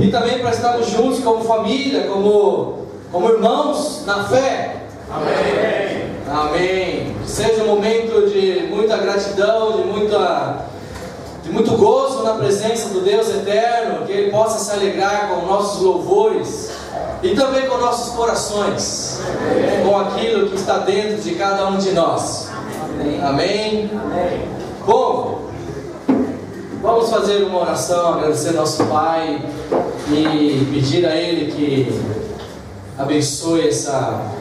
e também para estarmos juntos como família, como irmãos na fé. Amém. Amém. Que seja um momento de muita gratidão, de muito gozo na presença do Deus eterno, que Ele possa se alegrar com nossos louvores e também com nossos corações, com aquilo que está dentro de cada um de nós. Amém. Bom, vamos fazer uma oração, agradecer nosso Pai e pedir a Ele que abençoe essa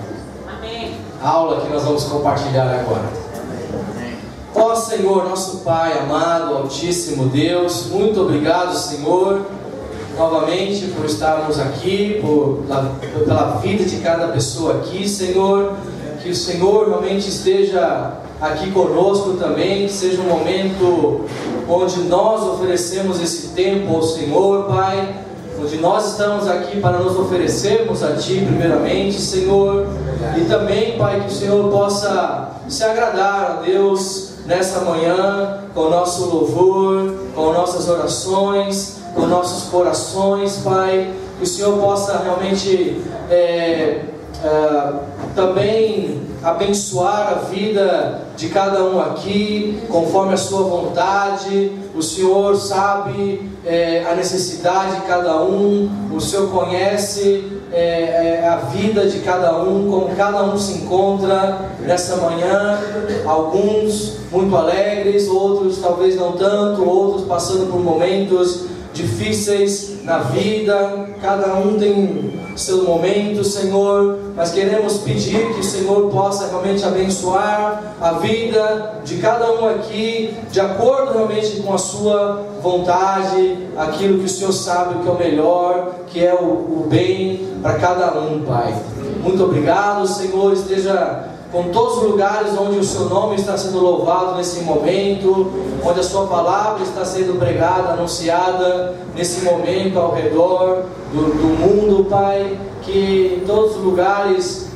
aula que nós vamos compartilhar agora. Ó Senhor, nosso Pai amado, Altíssimo Deus, muito obrigado, Senhor, novamente por estarmos aqui, pela vida de cada pessoa aqui, Senhor. Que o Senhor realmente esteja aqui conosco também, que seja um momento onde nós oferecemos esse tempo ao Senhor, Pai, onde nós estamos aqui para nos oferecermos a Ti primeiramente, Senhor, e também, Pai, que o Senhor possa se agradar a Deus nessa manhã, com o nosso louvor, com nossas orações, com nossos corações, Pai, que o Senhor possa realmente também abençoar a vida de cada um aqui, conforme a sua vontade. O Senhor sabe a necessidade de cada um, o Senhor conhece a vida de cada um, como cada um se encontra nessa manhã. Alguns muito alegres, outros talvez não tanto, outros passando por momentos difíceis na vida. Cada um tem seu momento, Senhor, mas queremos pedir que o Senhor possa realmente abençoar a vida de cada um aqui, de acordo realmente com a sua vontade, aquilo que o Senhor sabe que é o melhor, que é o bem para cada um, Pai. Muito obrigado, Senhor, esteja com todos os lugares onde o Seu nome está sendo louvado nesse momento, onde a Sua palavra está sendo pregada, anunciada nesse momento ao redor do mundo, Pai. Que em todos os lugares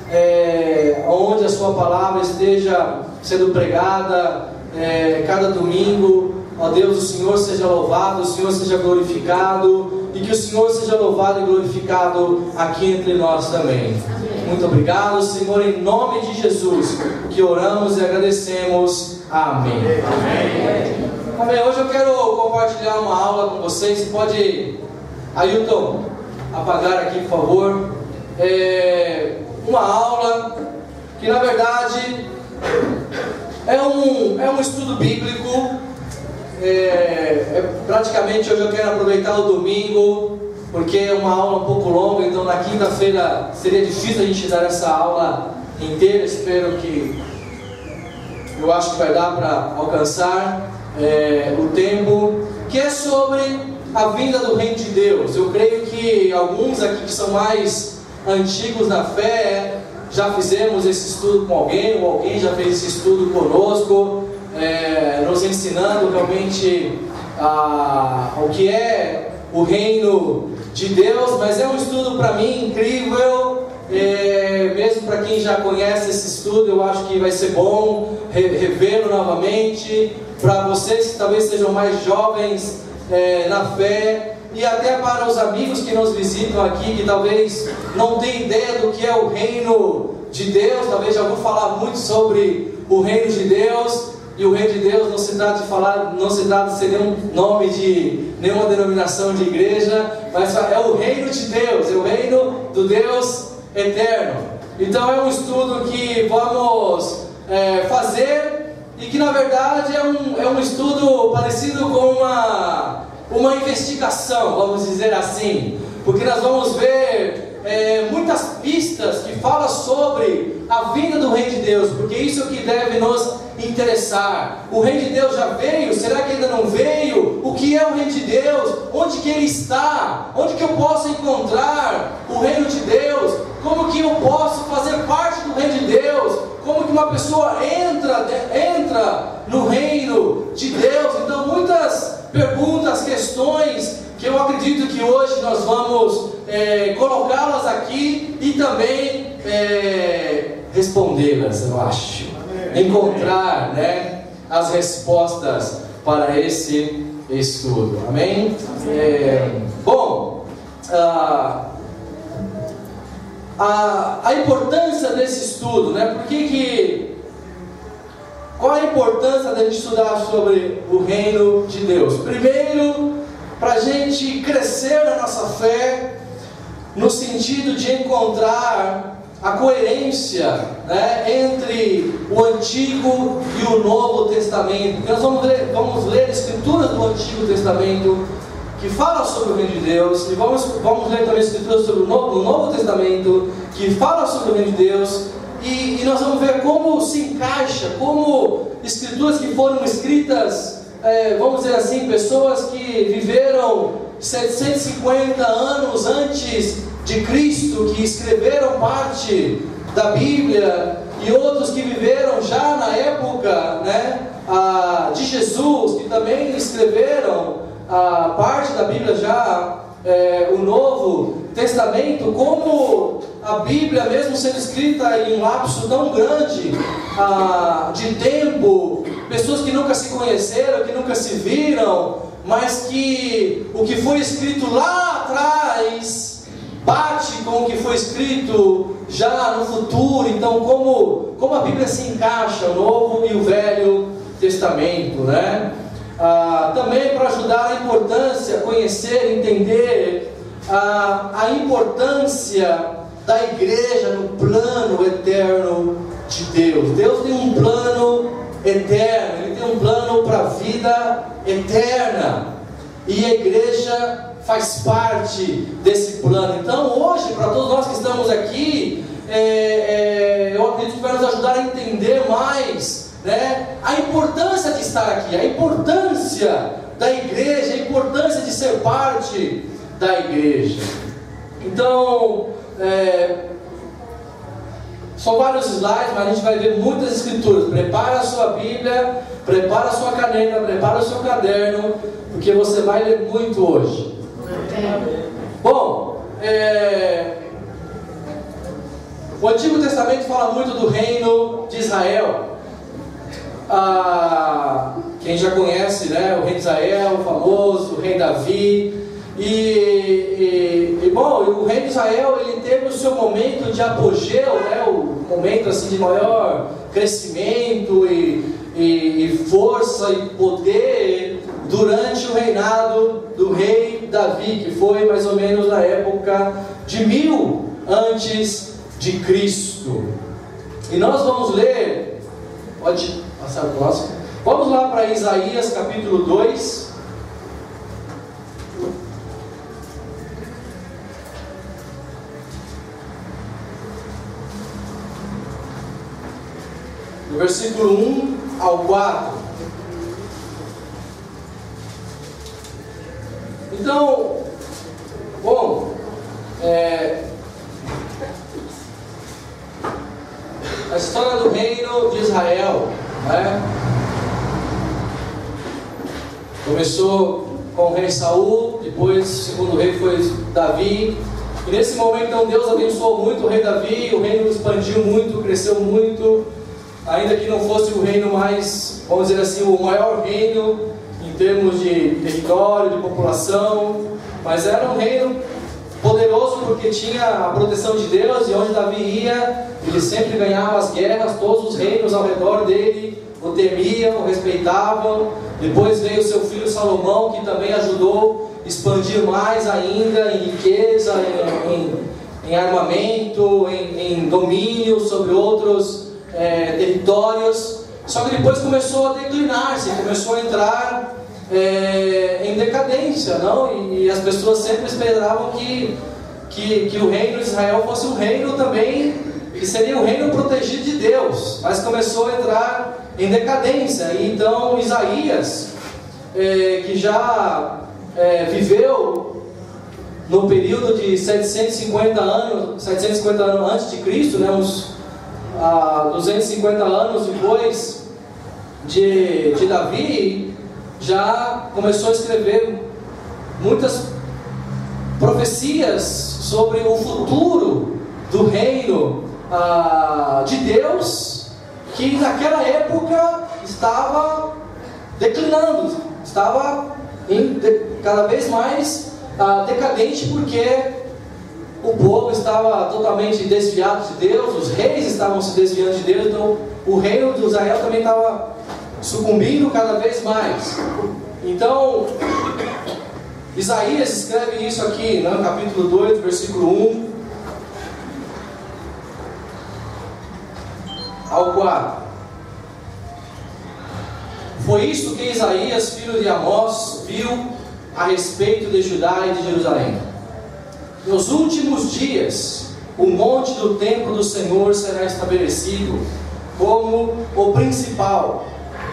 onde a Sua palavra esteja sendo pregada, cada domingo, ó Deus, o Senhor seja louvado, o Senhor seja glorificado, e que o Senhor seja louvado e glorificado aqui entre nós também. Muito obrigado, Senhor, em nome de Jesus, que oramos e agradecemos. Amém. Amém. Amém. Hoje eu quero compartilhar uma aula com vocês. Você pode, Ailton, apagar aqui, por favor. Uma aula que, na verdade, é um estudo bíblico. Praticamente hoje eu quero aproveitar o domingo, porque é uma aula um pouco longa, então na quinta-feira seria difícil a gente dar essa aula inteira. Eu acho que vai dar para alcançar o tempo, que é sobre a vinda do Reino de Deus. Eu creio que alguns aqui que são mais antigos na fé já fizemos esse estudo com alguém, ou alguém já fez esse estudo conosco, nos ensinando realmente o que é o reino de Deus. Mas é um estudo para mim incrível, mesmo para quem já conhece esse estudo. Eu acho que vai ser bom revê-lo novamente, para vocês que talvez sejam mais jovens na fé, e até para os amigos que nos visitam aqui, que talvez não tenham ideia do que é o reino de Deus. Talvez já vou falar muito sobre o reino de Deus. E o reino de Deus não se trata de ser nenhum nome de nenhuma denominação de igreja, mas é o reino de Deus, é o reino do Deus eterno. Então é um estudo que vamos fazer, e que na verdade é um estudo parecido com uma investigação, vamos dizer assim, porque nós vamos ver muitas pistas que falam sobre a vinda do reino de Deus, porque isso é o que deve nos interessar. O reino de Deus já veio? Será que ainda não veio? O que é o reino de Deus? Onde que ele está? Onde que eu posso encontrar o reino de Deus? Como que eu posso fazer parte do reino de Deus? Como que uma pessoa entra no reino de Deus? Então muitas perguntas, questões, que eu acredito que hoje nós vamos colocá-las aqui e também respondê-las, eu acho. Encontrar, as respostas para esse estudo. Amém? Bom, a importância desse estudo, né? Qual a importância da gente estudar sobre o reino de Deus? Primeiro, para a gente crescer na nossa fé, no sentido de encontrar a coerência, né, entre o Antigo e o Novo Testamento. Nós vamos ler escrituras do Antigo Testamento que falam sobre o reino de Deus, e vamos ler também escrituras sobre o Novo Testamento que falam sobre o reino de Deus, e nós vamos ver como se encaixa, como escrituras que foram escritas, vamos dizer assim, pessoas que viveram 750 anos antes de Cristo, que escreveram parte da Bíblia, e outros que viveram já na época, né, de Jesus, que também escreveram a parte da Bíblia já, o Novo Testamento, como a Bíblia, mesmo sendo escrita em um lapso tão grande de tempo, pessoas que nunca se conheceram, que nunca se viram, mas que o que foi escrito lá atrás bate com o que foi escrito já no futuro. Então, como a Bíblia se encaixa, o Novo e o Velho Testamento, né? Também para ajudar a importância, conhecer, entender a importância da igreja no plano eterno de Deus. Deus tem um plano eterno, Ele tem um plano para a vida eterna, e a igreja faz parte desse plano. Então hoje, para todos nós que estamos aqui, eu acredito que vai nos ajudar a entender mais, né, a importância de estar aqui, a importância da igreja, a importância de ser parte da igreja. Então, são vários slides, mas a gente vai ver muitas escrituras. Prepara a sua Bíblia, prepara a sua caneta, prepara o seu caderno, porque você vai ler muito hoje. Bom, o Antigo Testamento fala muito do reino de Israel. Quem já conhece, né, o rei de Israel, o famoso, o rei Davi. Bom, o rei de Israel, ele teve o seu momento de apogeu, né, o momento assim de maior crescimento e força e poder durante o reinado do rei Davi, que foi mais ou menos na época de 1000 antes de Cristo. E nós vamos ler, pode passar o próximo, vamos lá para Isaías capítulo 2. Do versículo 1 ao 4. Então, bom, a história do reino de Israel, né, começou com o rei Saul, depois o segundo rei foi Davi, e nesse momento então Deus abençoou muito o rei Davi, o reino expandiu muito, cresceu muito, ainda que não fosse o reino mais, vamos dizer assim, o maior reino em termos de território, de população, mas era um reino poderoso porque tinha a proteção de Deus, e onde Davi ia, ele sempre ganhava as guerras, todos os reinos ao redor dele o temiam, o respeitavam. Depois veio o seu filho Salomão, que também ajudou a expandir mais ainda em riqueza, em armamento, em domínio sobre outros territórios. Só que depois começou a declinar-se, começou a entrar em decadência, não? E as pessoas sempre esperavam que o reino de Israel fosse um reino também, que seria um reino protegido de Deus, mas começou a entrar em decadência. E então Isaías, que já viveu no período de 750 anos antes de Cristo, né, uns 250 anos depois de Davi, já começou a escrever muitas profecias sobre o futuro do reino de Deus, que naquela época estava declinando, estava cada vez mais decadente, porque o povo estava totalmente desviado de Deus, os reis estavam se desviando de Deus, então o reino de Israel também estava sucumbindo cada vez mais. Então, Isaías escreve isso aqui, no capítulo 2, versículo 1 ao 4. Foi isto que Isaías, filho de Amós, viu a respeito de Judá e de Jerusalém. Nos últimos dias, o monte do templo do Senhor será estabelecido como o principal,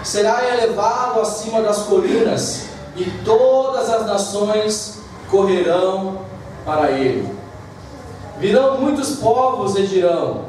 será elevado acima das colinas, e todas as nações correrão para ele. Virão muitos povos e dirão: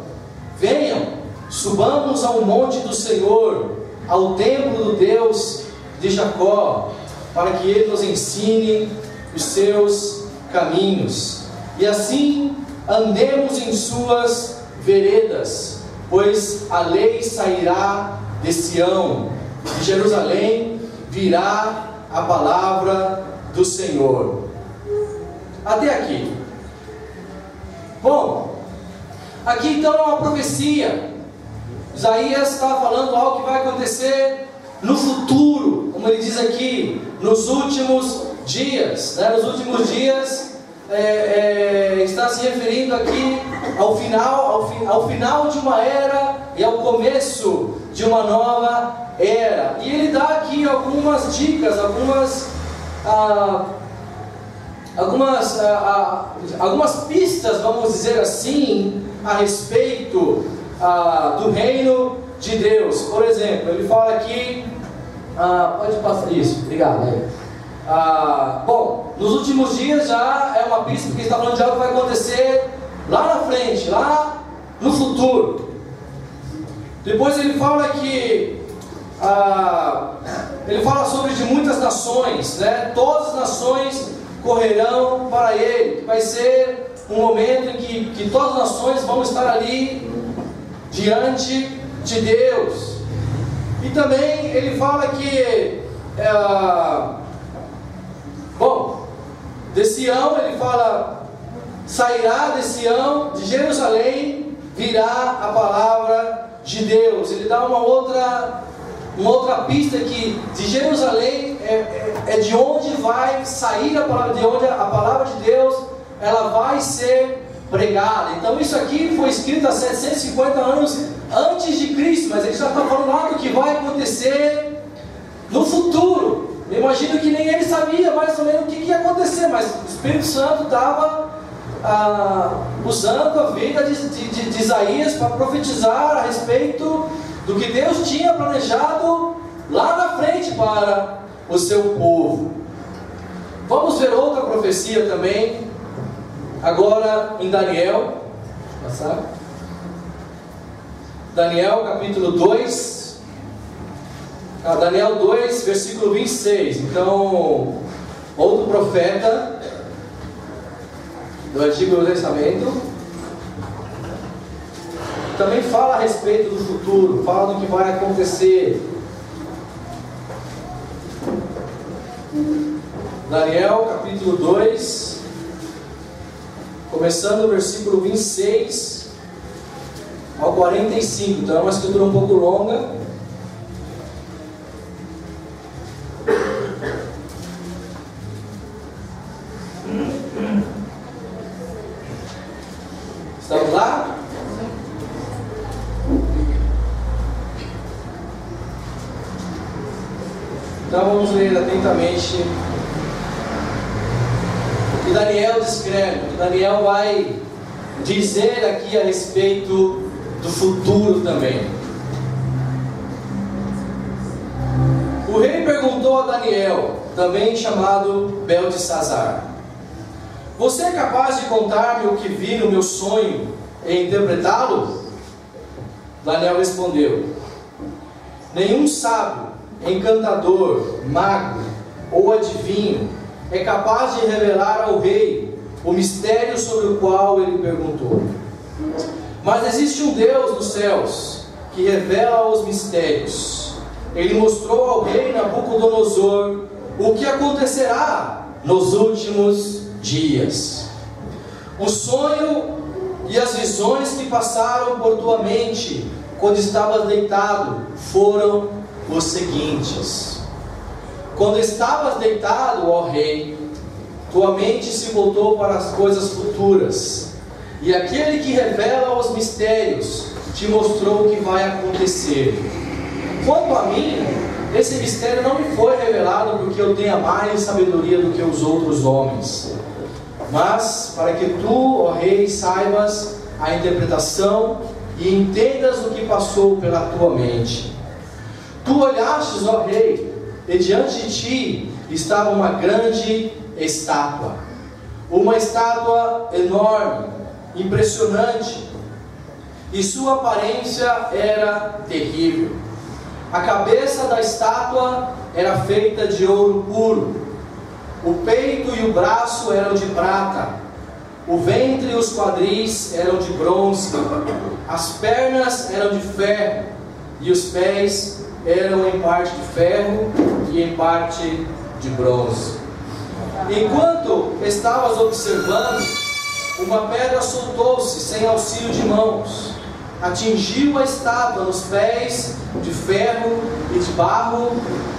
venham, subamos ao monte do Senhor, ao templo do Deus de Jacó, para que ele nos ensine os seus caminhos, e assim andemos em suas veredas, pois a lei sairá de Sião, de Jerusalém virá a palavra do Senhor. Até aqui. Bom, aqui então é uma profecia. Isaías está falando algo que vai acontecer no futuro, como ele diz aqui, nos últimos dias, né? Nos últimos dias, está se referindo aqui ao final de uma era e ao começo de uma nova era. E ele dá aqui algumas dicas, algumas pistas, vamos dizer assim, a respeito do reino de Deus. Por exemplo, ele fala aqui, pode passar isso, obrigado. Bom, nos últimos dias já é uma pista, porque ele está falando de algo que vai acontecer lá na frente, lá no futuro. Depois ele fala que ele fala sobre de muitas nações, né? Todas as nações correrão para ele, que vai ser um momento em que todas as nações vão estar ali diante de Deus. E também ele fala que de Sião, ele fala, sairá de Sião, de Jerusalém virá a palavra de Deus. Ele dá uma outra pista, que de Jerusalém é de onde vai sair a palavra, de onde a palavra de Deus ela vai ser pregada. Então isso aqui foi escrito há 750 anos antes de Cristo, mas ele já está falando lá do que vai acontecer no futuro. Eu imagino que nem ele sabia mais ou menos o que ia acontecer, mas o Espírito Santo estava usando a vida de Isaías para profetizar a respeito do que Deus tinha planejado lá na frente para o seu povo. Vamos ver outra profecia também, agora em Daniel. Passar. Daniel capítulo 2. Daniel 2, versículo 26. Então, outro profeta do Antigo Testamento também fala a respeito do futuro, fala do que vai acontecer. Daniel capítulo 2, começando o versículo 26 ao 45. Então é uma escritura um pouco longa. Estamos lá? Então vamos ler atentamente o que Daniel descreve, o que Daniel vai dizer aqui a respeito do futuro também. O rei perguntou a Daniel, também chamado Beltesazar: você é capaz de contar-me o que vi no meu sonho e interpretá-lo? Daniel respondeu: nenhum sábio, encantador, mago ou adivinho é capaz de revelar ao rei o mistério sobre o qual ele perguntou. Mas existe um Deus dos céus que revela os mistérios. Ele mostrou ao rei Nabucodonosor o que acontecerá nos últimos dias. O sonho e as visões que passaram por tua mente quando estavas deitado foram os seguintes. Quando estavas deitado, ó rei, tua mente se voltou para as coisas futuras, e aquele que revela os mistérios te mostrou o que vai acontecer. Quanto a mim, esse mistério não me foi revelado porque eu tenha mais sabedoria do que os outros homens, mas para que tu, ó rei, saibas a interpretação e entendas o que passou pela tua mente. Tu olhastes, ó rei, e diante de ti estava uma grande estátua, uma estátua enorme, impressionante, e sua aparência era terrível. A cabeça da estátua era feita de ouro puro, o peito e o braço eram de prata, o ventre e os quadris eram de bronze, as pernas eram de ferro, e os pés eram em parte de ferro e em parte de bronze. Enquanto estavas observando, uma pedra soltou-se sem auxílio de mãos, atingiu a estátua nos pés de ferro e de barro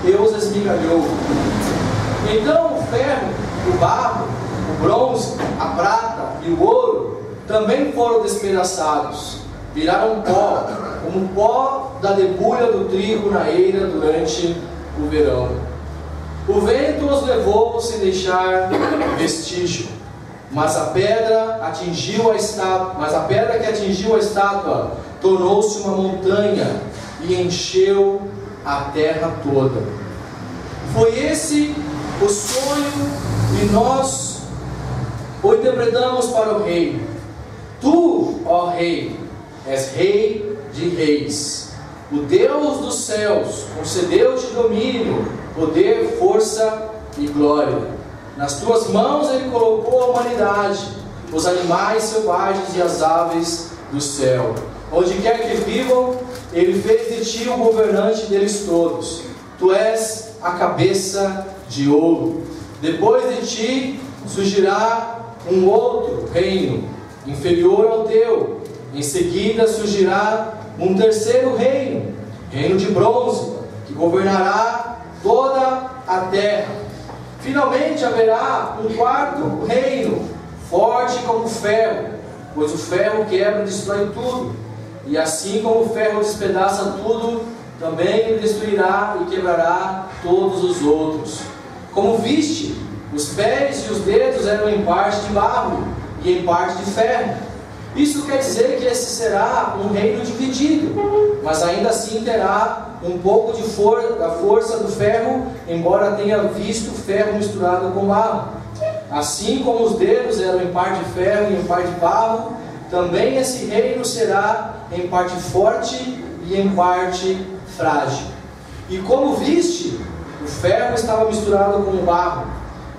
e os esmigalhou. Então o ferro, o barro, o bronze, a prata e o ouro também foram despedaçados, viraram pó, como o pó da debulha do trigo na eira durante o verão. O vento os levou sem deixar vestígio, mas a pedra que atingiu a estátua tornou-se uma montanha e encheu a terra toda. Foi esse o sonho e nós o interpretamos para o rei. Tu, ó rei, és rei de reis. O Deus dos céus concedeu-te domínio, poder, força e glória. Nas tuas mãos Ele colocou a humanidade, os animais selvagens e as aves do céu. Onde quer que vivam, Ele fez de ti o governante deles todos. Tu és a cabeça de ouro. Depois de ti surgirá um outro reino, inferior ao teu. Em seguida surgirá um terceiro reino, reino de bronze, que governará toda a terra. Finalmente haverá um quarto reino, forte como o ferro, pois o ferro quebra e destrói tudo. E assim como o ferro despedaça tudo, também ele destruirá e quebrará todos os outros. Como viste, os pés e os dedos eram em parte de barro e em parte de ferro. Isso quer dizer que esse será um reino dividido, mas ainda assim terá um pouco da força do ferro, embora tenha visto ferro misturado com barro. Assim como os dedos eram em parte de ferro e em parte de barro, também esse reino será em parte forte e em parte frágil. E como viste, o ferro estava misturado com o barro.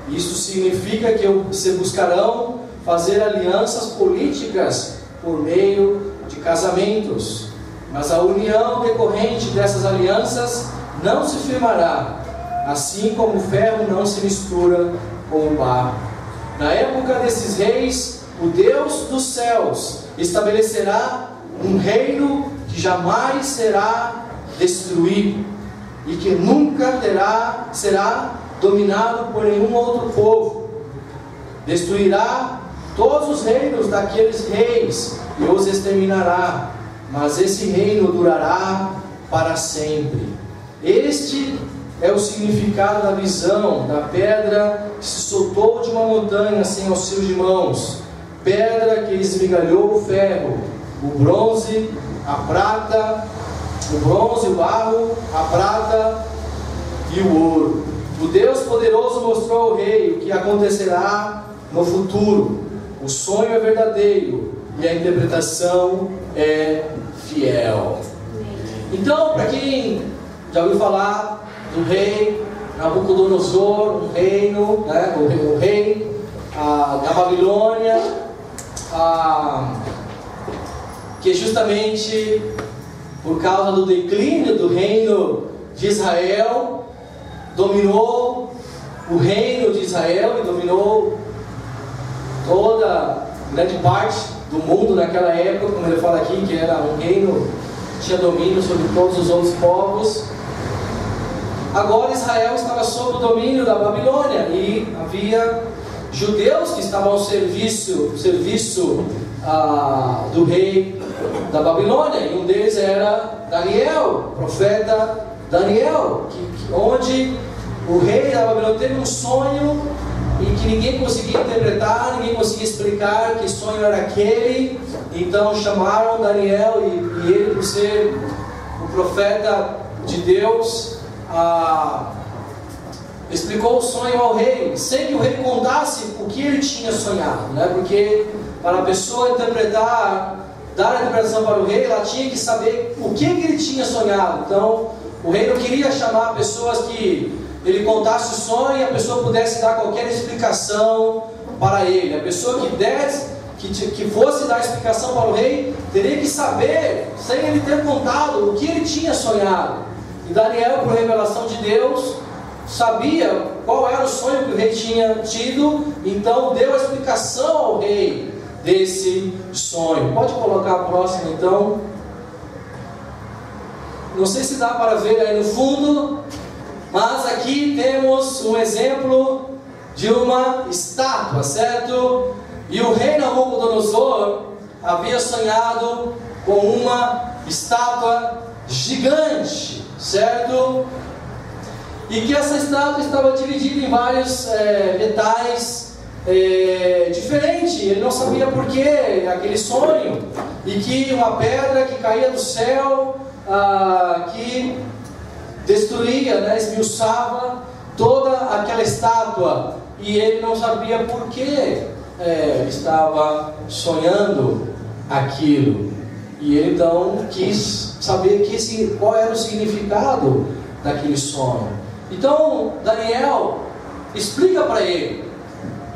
Isso significa que se buscarão fazer alianças políticas por meio de casamentos, mas a união decorrente dessas alianças não se firmará, assim como o ferro não se mistura com o barro. Na época desses reis, o Deus dos céus estabelecerá um reino que jamais será destruído e que nunca será dominado por nenhum outro povo. Destruirá todos os reinos daqueles reis e os exterminará, mas esse reino durará para sempre. Este é o significado da visão da pedra que se soltou de uma montanha sem auxílio de mãos, pedra que esmigalhou o ferro, o bronze, a prata, o barro, a prata e o ouro. O Deus poderoso mostrou ao rei o que acontecerá no futuro. O sonho é verdadeiro e a interpretação é fiel. Então, para quem já ouviu falar do rei Nabucodonosor, um reino, né, o rei da Babilônia, que justamente por causa do declínio do reino de Israel, dominou o reino de Israel e dominou toda grande parte do mundo naquela época, como ele fala aqui, que era um reino que tinha domínio sobre todos os outros povos. Agora Israel estava sob o domínio da Babilônia e havia judeus que estavam ao serviço do rei da Babilônia, e um deles era Daniel, profeta Daniel, onde o rei da Babilônia teve um sonho e que ninguém conseguia interpretar, ninguém conseguia explicar que sonho era aquele. Então chamaram Daniel e ele, por ser o profeta de Deus, explicou o sonho ao rei, sem que o rei contasse o que ele tinha sonhado, né? Porque para a pessoa interpretar, dar a interpretação para o rei, ela tinha que saber o que ele tinha sonhado. Então o rei não queria chamar pessoas que ele contasse o sonho e a pessoa pudesse dar qualquer explicação para ele. A pessoa que fosse dar explicação para o rei teria que saber, sem ele ter contado, o que ele tinha sonhado. E Daniel, por revelação de Deus, sabia qual era o sonho que o rei tinha tido, então deu a explicação ao rei desse sonho. Pode colocar a próxima então. Não sei se dá para ver aí no fundo, mas aqui temos um exemplo de uma estátua, certo? E o rei Nabucodonosor havia sonhado com uma estátua gigante, certo? E que essa estátua estava dividida em vários detalhes diferentes. Ele não sabia por que aquele sonho. E que uma pedra que caía do céu, que destruía, né, esmiuçava toda aquela estátua. E ele não sabia por que estava sonhando aquilo. E ele então quis saber qual era o significado daquele sonho. Então Daniel explica para ele,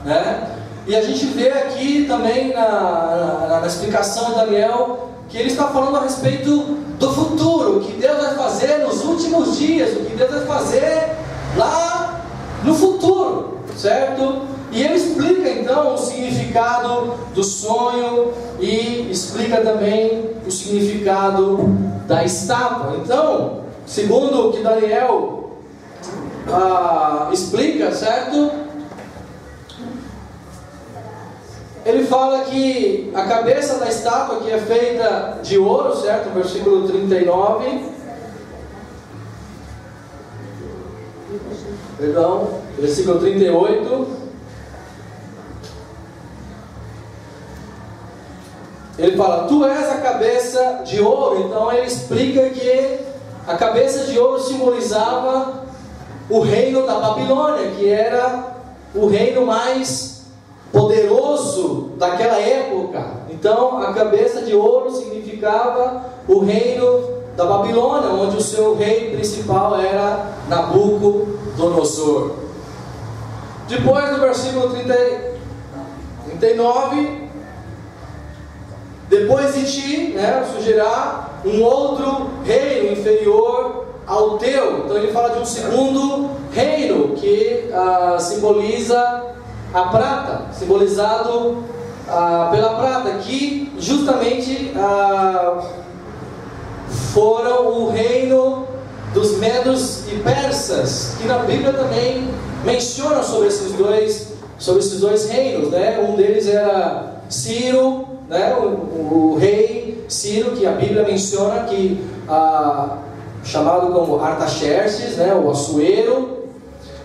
né? E a gente vê aqui também na explicação de Daniel que ele está falando a respeito do futuro, o que Deus vai fazer nos últimos dias, o que Deus vai fazer lá no futuro, certo? E ele explica então o significado do sonho e explica também o significado da estátua. Então, segundo o que Daniel explica, certo? Ele fala que a cabeça da estátua, que é feita de ouro, certo? Versículo 39. Perdão, versículo 38. Ele fala, tu és a cabeça de ouro. Então ele explica que a cabeça de ouro simbolizava o reino da Babilônia, que era o reino mais poderoso daquela época. Então a cabeça de ouro significava o reino da Babilônia, onde o seu rei principal era Nabucodonosor. Depois no versículo 39, depois de ti, né, surgirá um outro reino inferior ao teu. Então ele fala de um segundo reino que simboliza a prata, simbolizado pela prata, que justamente foram o reino dos medos e persas, que na Bíblia também menciona sobre esses dois reinos, né? Um deles era Ciro, né? o rei Ciro, que a Bíblia menciona que chamado como Artaxerxes, né? O Assuero,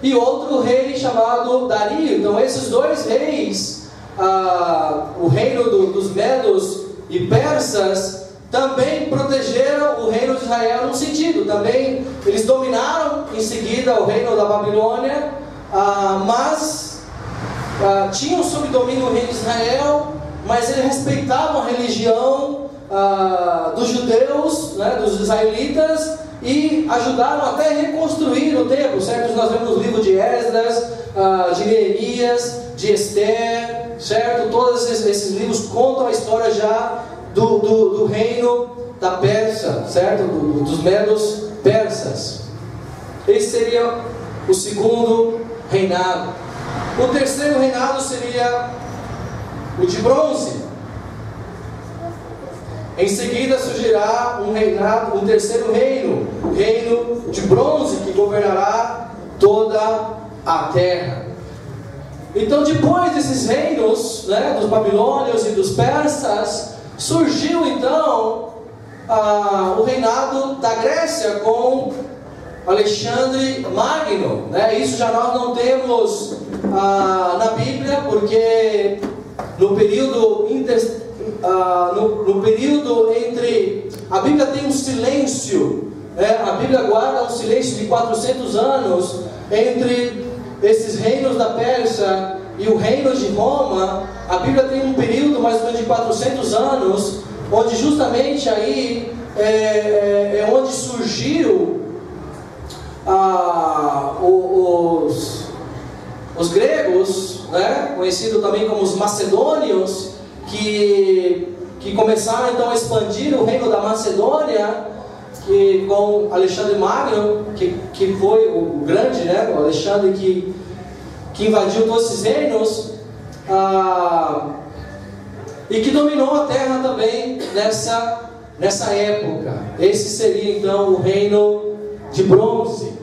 e outro rei chamado Dario. Então esses dois reis, o reino dos medos e persas, também protegeram o reino de Israel num sentido. Também eles dominaram em seguida o reino da Babilônia, mas tinham sob domínio o reino de Israel, mas eles respeitavam a religião dos judeus, né, dos israelitas, e ajudaram até a reconstruir o templo, certo? Nós vemos no livro de Esdras, de Neemias, de Esther, certo? Todos esses livros contam a história já do reino da Pérsia, certo? Dos medos persas. Esse seria o segundo reinado. O terceiro reinado seria o de bronze. Em seguida surgirá um terceiro reino, o reino de bronze, que governará toda a terra. Então, depois desses reinos, né, dos babilônios e dos persas, surgiu então o reinado da Grécia com Alexandre Magno, né? Isso já nós não temos na Bíblia, porque no período entre... A Bíblia tem um silêncio, né? A Bíblia guarda um silêncio de 400 anos entre esses reinos da Pérsia e o reino de Roma. A Bíblia tem um período mais ou menos de 400 anos, onde justamente aí é onde surgiu os gregos, né? Conhecido também como os macedônios, que começaram então a expandir o reino da Macedônia, que com Alexandre Magno, que foi o grande, né? O Alexandre que invadiu todos esses reinos, e que dominou a terra também nessa época. Esse seria então o reino de bronze.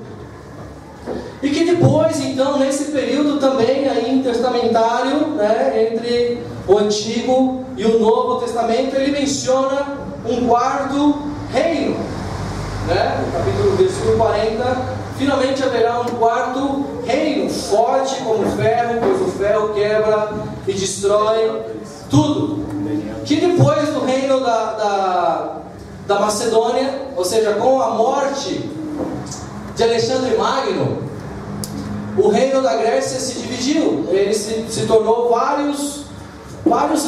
E que depois, então, nesse período também aí intertestamentário, né, entre o Antigo e o Novo Testamento, ele menciona um quarto reino, né? No capítulo versículo 40, finalmente haverá um quarto reino, forte como ferro, pois o ferro quebra e destrói tudo. Que depois do reino da Macedônia, ou seja, com a morte de Alexandre Magno, o reino da Grécia se dividiu. Ele se tornou vários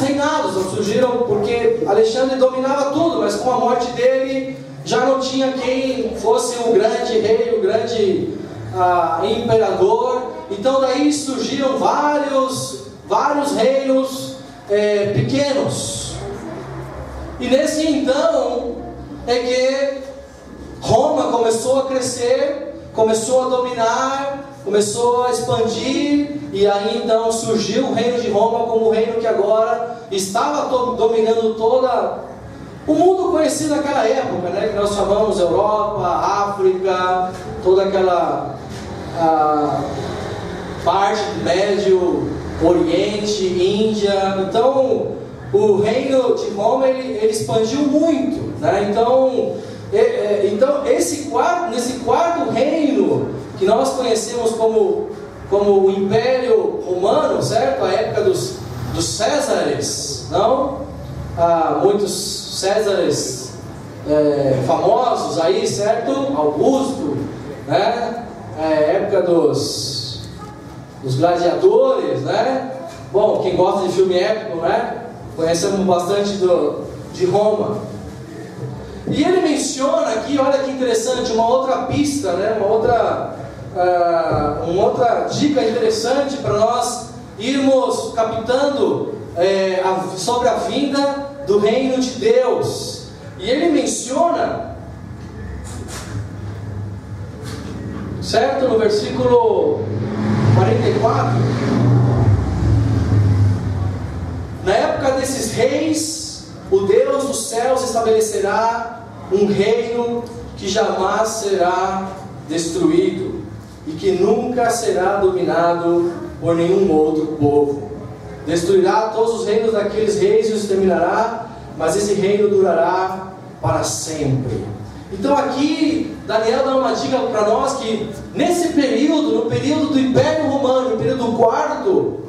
reinados. Não surgiram, porque Alexandre dominava tudo, mas com a morte dele já não tinha quem fosse o grande rei, o grande imperador. Então daí surgiram vários reinos pequenos. E nesse então é que Roma começou a crescer, começou a dominar, começou a expandir, e aí então surgiu o reino de Roma como o reino que agora estava dominando toda o mundo conhecido naquela época, né, que nós chamamos Europa, África, toda aquela parte do Médio Oriente, Índia. Então o reino de Roma ele expandiu muito, né? Então nesse quarto reino que nós conhecemos como o Império Romano, certo? A época dos Césares, não? Muitos Césares famosos aí, certo? Augusto, né? Época dos gladiadores, né? Bom, quem gosta de filme épico, né? Conhecemos bastante de Roma. E ele menciona aqui, olha que interessante, uma outra pista, né? Uma outra dica interessante para nós irmos captando sobre a vinda do reino de Deus. E ele menciona, certo? No versículo 44, na época desses reis, o Deus dos céus estabelecerá um reino que jamais será destruído e que nunca será dominado por nenhum outro povo. Destruirá todos os reinos daqueles reis e os exterminará, mas esse reino durará para sempre. Então aqui Daniel dá uma dica para nós que nesse período, no período do Império Romano, no período do quarto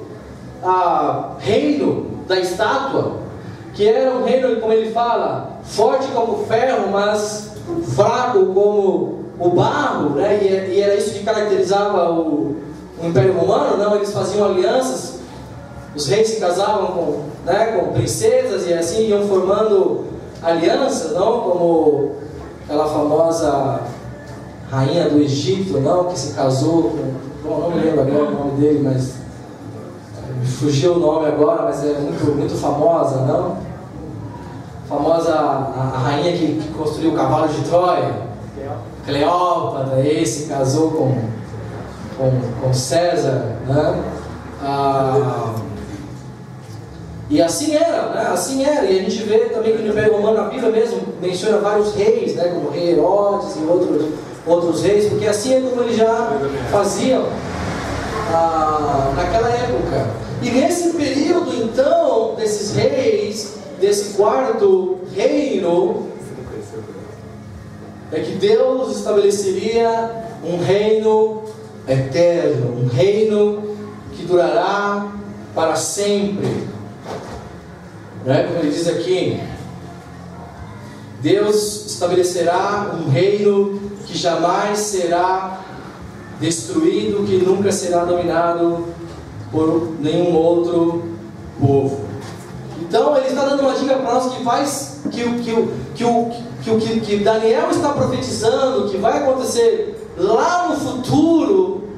reino da estátua, que era um reino, como ele fala, forte como ferro, mas fraco como o barro, né? E era isso que caracterizava o Império Romano. Não, eles faziam alianças, os reis se casavam com princesas e assim iam formando alianças, não? Como aquela famosa rainha do Egito, não? Que se casou com, não me lembro agora o nome dele, mas me fugiu o nome agora, mas é muito famosa, não? Famosa a rainha que construiu o cavalo de Troia, Cleópatra, esse casou com César, né? E assim era, né? Assim era. E a gente vê também que no Império Romano, na Bíblia mesmo, menciona vários reis, né? Como o rei Herodes e outros reis, porque assim é como eles já faziam naquela época. E nesse período, então, desses reis, desse quarto reino, é que Deus estabeleceria um reino eterno, um reino que durará para sempre. Como ele diz aqui, Deus estabelecerá um reino que jamais será destruído, que nunca será dominado por nenhum outro povo. Então ele está dando uma dica para nós que faz que Daniel está profetizando, que vai acontecer lá no futuro,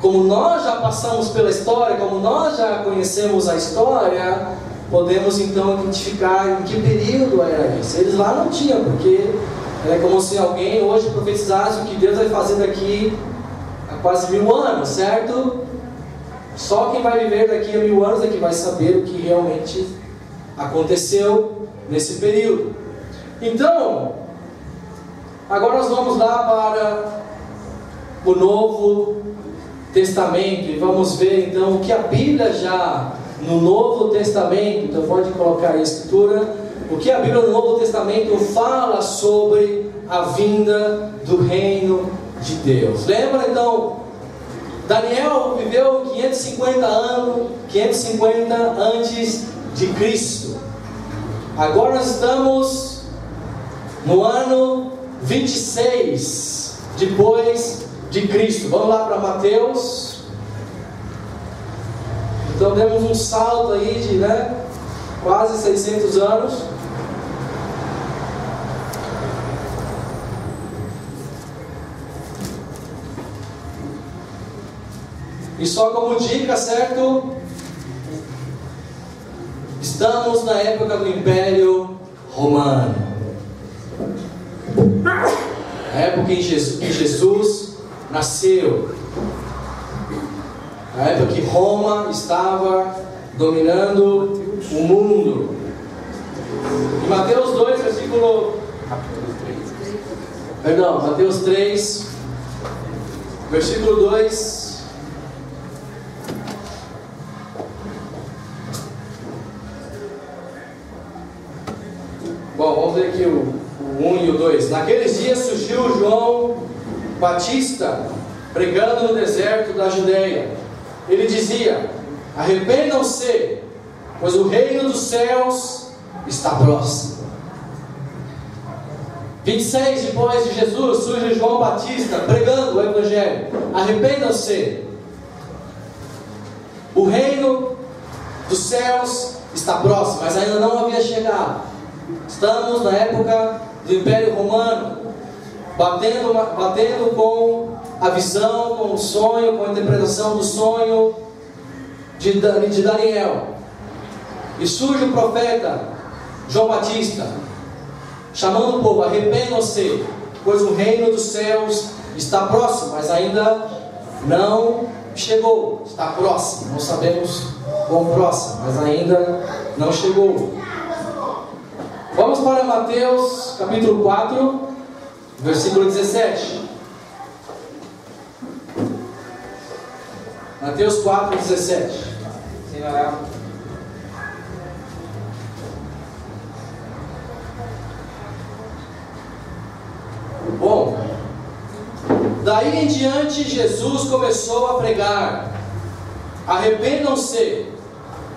como nós já passamos pela história, como nós já conhecemos a história, podemos então identificar em que período era isso. Eles lá não tinham, porque é como se alguém hoje profetizasse o que Deus vai fazer daqui a quase 1000 anos, certo? Só quem vai viver daqui a 1000 anos é que vai saber o que realmente aconteceu nesse período. Então, agora nós vamos lá para o Novo Testamento e vamos ver então o que a Bíblia já no Novo Testamento, então pode colocar aí a escritura, o que a Bíblia no Novo Testamento fala sobre a vinda do reino de Deus. Lembra então, Daniel viveu 550 antes de Cristo. Agora nós estamos no ano 26 depois de Cristo. Vamos lá para Mateus. Então demos um salto aí de quase 600 anos. E só como dica, certo? Estamos na época do Império Romano. A época em que Jesus nasceu. A época que Roma estava dominando o mundo. Em Mateus 2, Mateus 3, versículo 2. Bom, vamos ver aqui o 1 e o 2. Naqueles dias surgiu João Batista pregando no deserto da Judeia. Ele dizia: arrependam-se, pois o reino dos céus está próximo. 26 depois de Jesus, surge João Batista pregando o Evangelho. Arrependam-se, o reino dos céus está próximo, mas ainda não havia chegado. Estamos na época do Império Romano, batendo com a visão, com o sonho, com a interpretação do sonho de Daniel. E surge o profeta João Batista, chamando o povo: arrependam-se, pois o reino dos céus está próximo, mas ainda não chegou. Está próximo, não sabemos quão próximo, mas ainda não chegou. Vamos para Mateus capítulo 4, versículo 17. Mateus 4, 17. Bom, daí em diante Jesus começou a pregar: arrependam-se,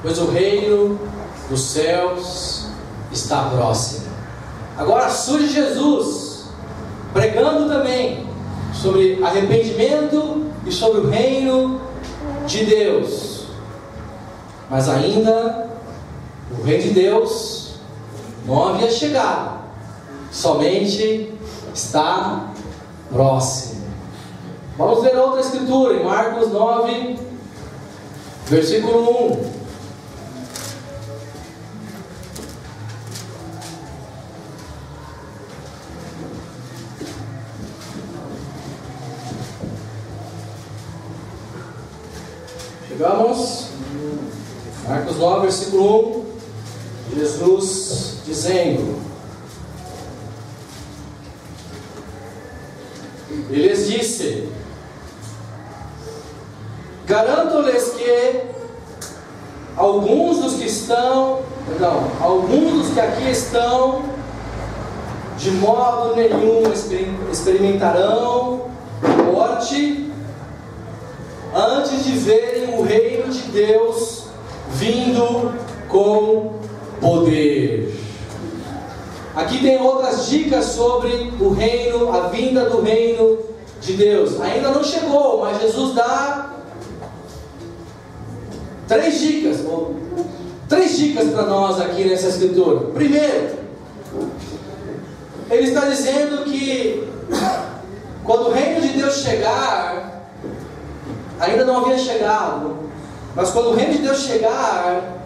pois o reino dos céus está próximo. Agora surge Jesus pregando também sobre arrependimento e sobre o reino de Deus. Mas ainda o reino de Deus não havia chegado, somente está próximo. Vamos ver outra escritura em Marcos 9, versículo 1. Chegamos. Marcos 9, 19, versículo 1, Jesus dizendo: Ele lhes disse: garanto-lhes que alguns dos que aqui estão, de modo nenhum experimentarão morte antes de verem o reino de Deus vindo com poder. Aqui tem outras dicas sobre o reino, a vinda do reino de Deus. Ainda não chegou, mas Jesus dá três dicas para nós aqui nessa escritura. Primeiro, ele está dizendo que quando o reino de Deus chegar, ainda não havia chegado, mas quando o reino de Deus chegar,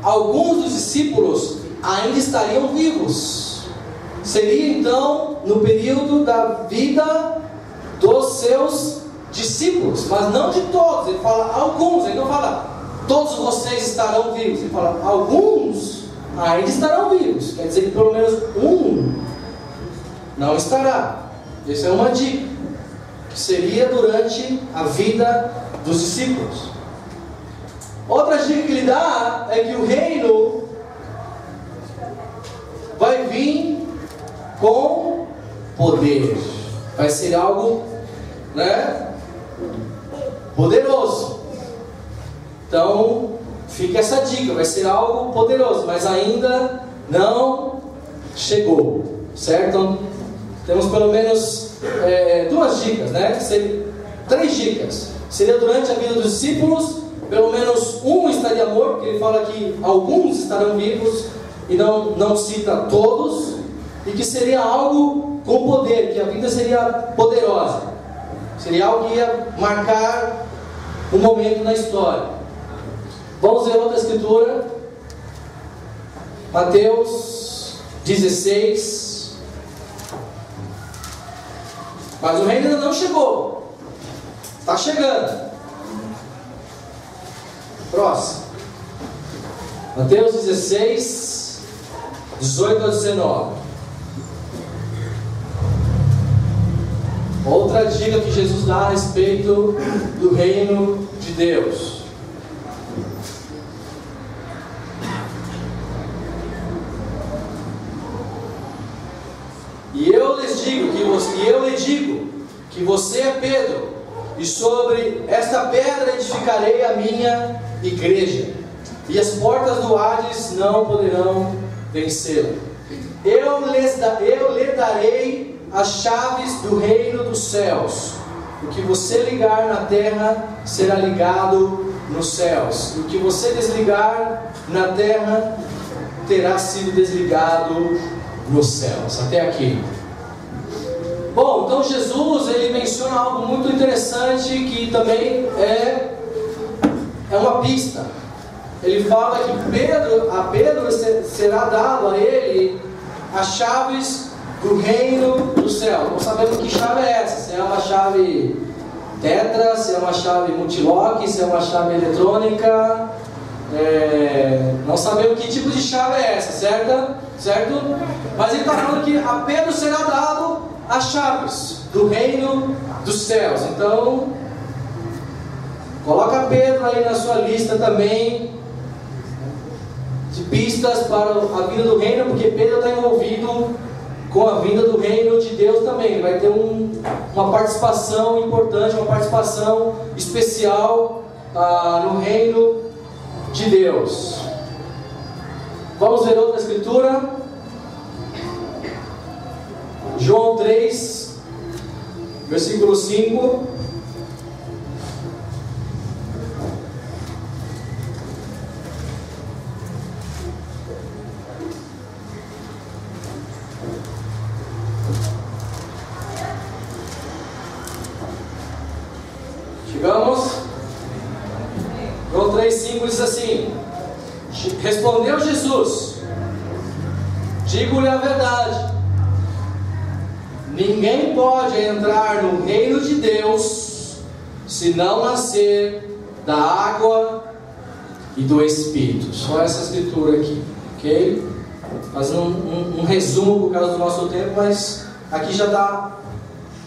alguns dos discípulos ainda estariam vivos. Seria então no período da vida dos seus discípulos, mas não de todos. Ele fala alguns, ele não fala todos vocês estarão vivos, ele fala alguns ainda estarão vivos. Quer dizer que pelo menos um não estará. Essa é uma dica, que seria durante a vida dos discípulos. Outra dica que ele dá é que o reino vai vir com poder. Vai ser algo, poderoso. Então, fica essa dica, vai ser algo poderoso, mas ainda não chegou, certo? Então, temos pelo menos duas dicas, três dicas. Seria durante a vida dos discípulos, pelo menos um estaria morto, porque ele fala que alguns estarão vivos e não cita todos, e que seria algo com poder, que a vida seria poderosa, seria algo que ia marcar um momento na história. Vamos ver outra escritura, Mateus 16. Mas o reino ainda não chegou, está chegando. Próximo, Mateus 16, 18 a 19. Outra dica que Jesus dá a respeito do reino de Deus. E eu lhe digo que você é Pedro, e sobre esta pedra edificarei a minha igreja, e as portas do Hades não poderão vencê-la. Eu lhe darei as chaves do reino dos céus. O que você ligar na terra será ligado nos céus, e o que você desligar na terra terá sido desligado nos céus. Até aqui. Bom, então Jesus ele menciona algo muito interessante que também é uma pista. Ele fala que a Pedro será dado a ele as chaves do reino do céu. Não sabemos que chave é essa, se é uma chave tetra, se é uma chave multilock, se é uma chave eletrônica, não sabemos que tipo de chave é essa, certo? Mas ele está falando que a Pedro será dado as chaves do reino dos céus. Então, coloca Pedro aí na sua lista também de pistas para a vinda do reino, porque Pedro está envolvido com a vinda do reino de Deus também. Ele vai ter uma participação importante, uma participação especial no reino de Deus. Vamos ver outra escritura. João 3, versículo 5. Chegamos? João 3,5 diz assim: respondeu Jesus: digo-lhe a verdade, ninguém pode entrar no reino de Deus se não nascer da água e do Espírito. Só essa escritura aqui, ok? Fazendo um resumo por causa do nosso tempo, mas aqui já dá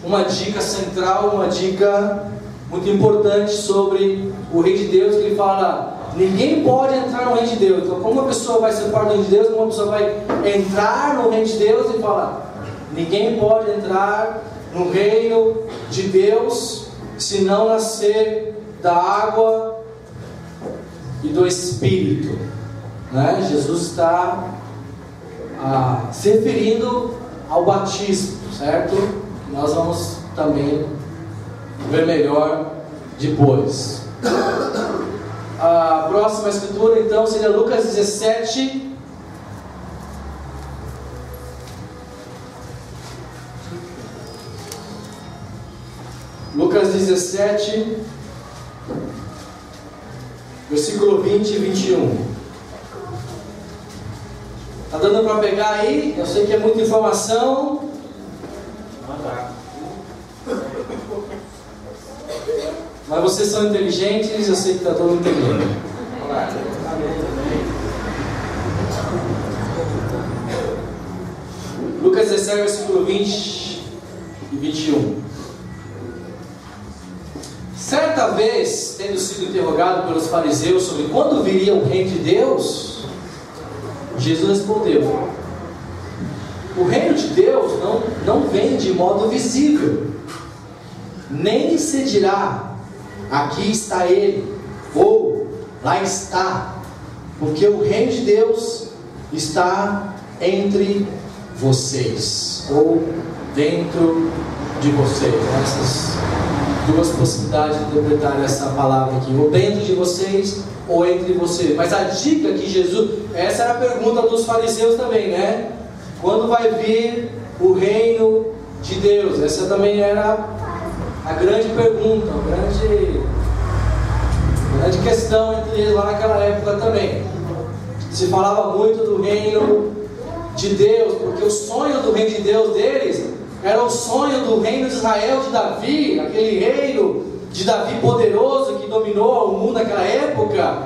uma dica central, uma dica muito importante sobre o Reino de Deus, que ele fala: ninguém pode entrar no Reino de Deus. Então, como uma pessoa vai ser parte do Reino de Deus, como uma pessoa vai entrar no Reino de Deus, ele fala: ninguém pode entrar no Reino de Deus se não nascer da água e do Espírito, né? Jesus está se referindo ao batismo, certo? Nós vamos também ver melhor depois. A próxima escritura então seria Lucas 17. Lucas 17, versículo 20 e 21. Está dando para pegar aí? Eu sei que é muita informação. Mas vocês são inteligentes, eu sei que está todo mundo entendendo. Lucas 17, versículo 20 e 21. Certa vez, tendo sido interrogado pelos fariseus sobre quando viria o reino de Deus, Jesus respondeu: o reino de Deus não vem de modo visível, nem se dirá: aqui está ele, ou lá está, porque o reino de Deus está entre vocês, ou dentro de vocês. Essas duas possibilidades de interpretar essa palavra aqui: ou dentro de vocês, ou entre vocês. Mas a dica que Jesus, essa era a pergunta dos fariseus também, né? Quando vai vir o reino de Deus? Essa também era a grande pergunta, a grande questão entre eles lá naquela época também. Se falava muito do reino de Deus, porque o sonho do reino de Deus deles era o sonho do reino de Israel, de Davi, aquele reino de Davi poderoso que dominou o mundo naquela época.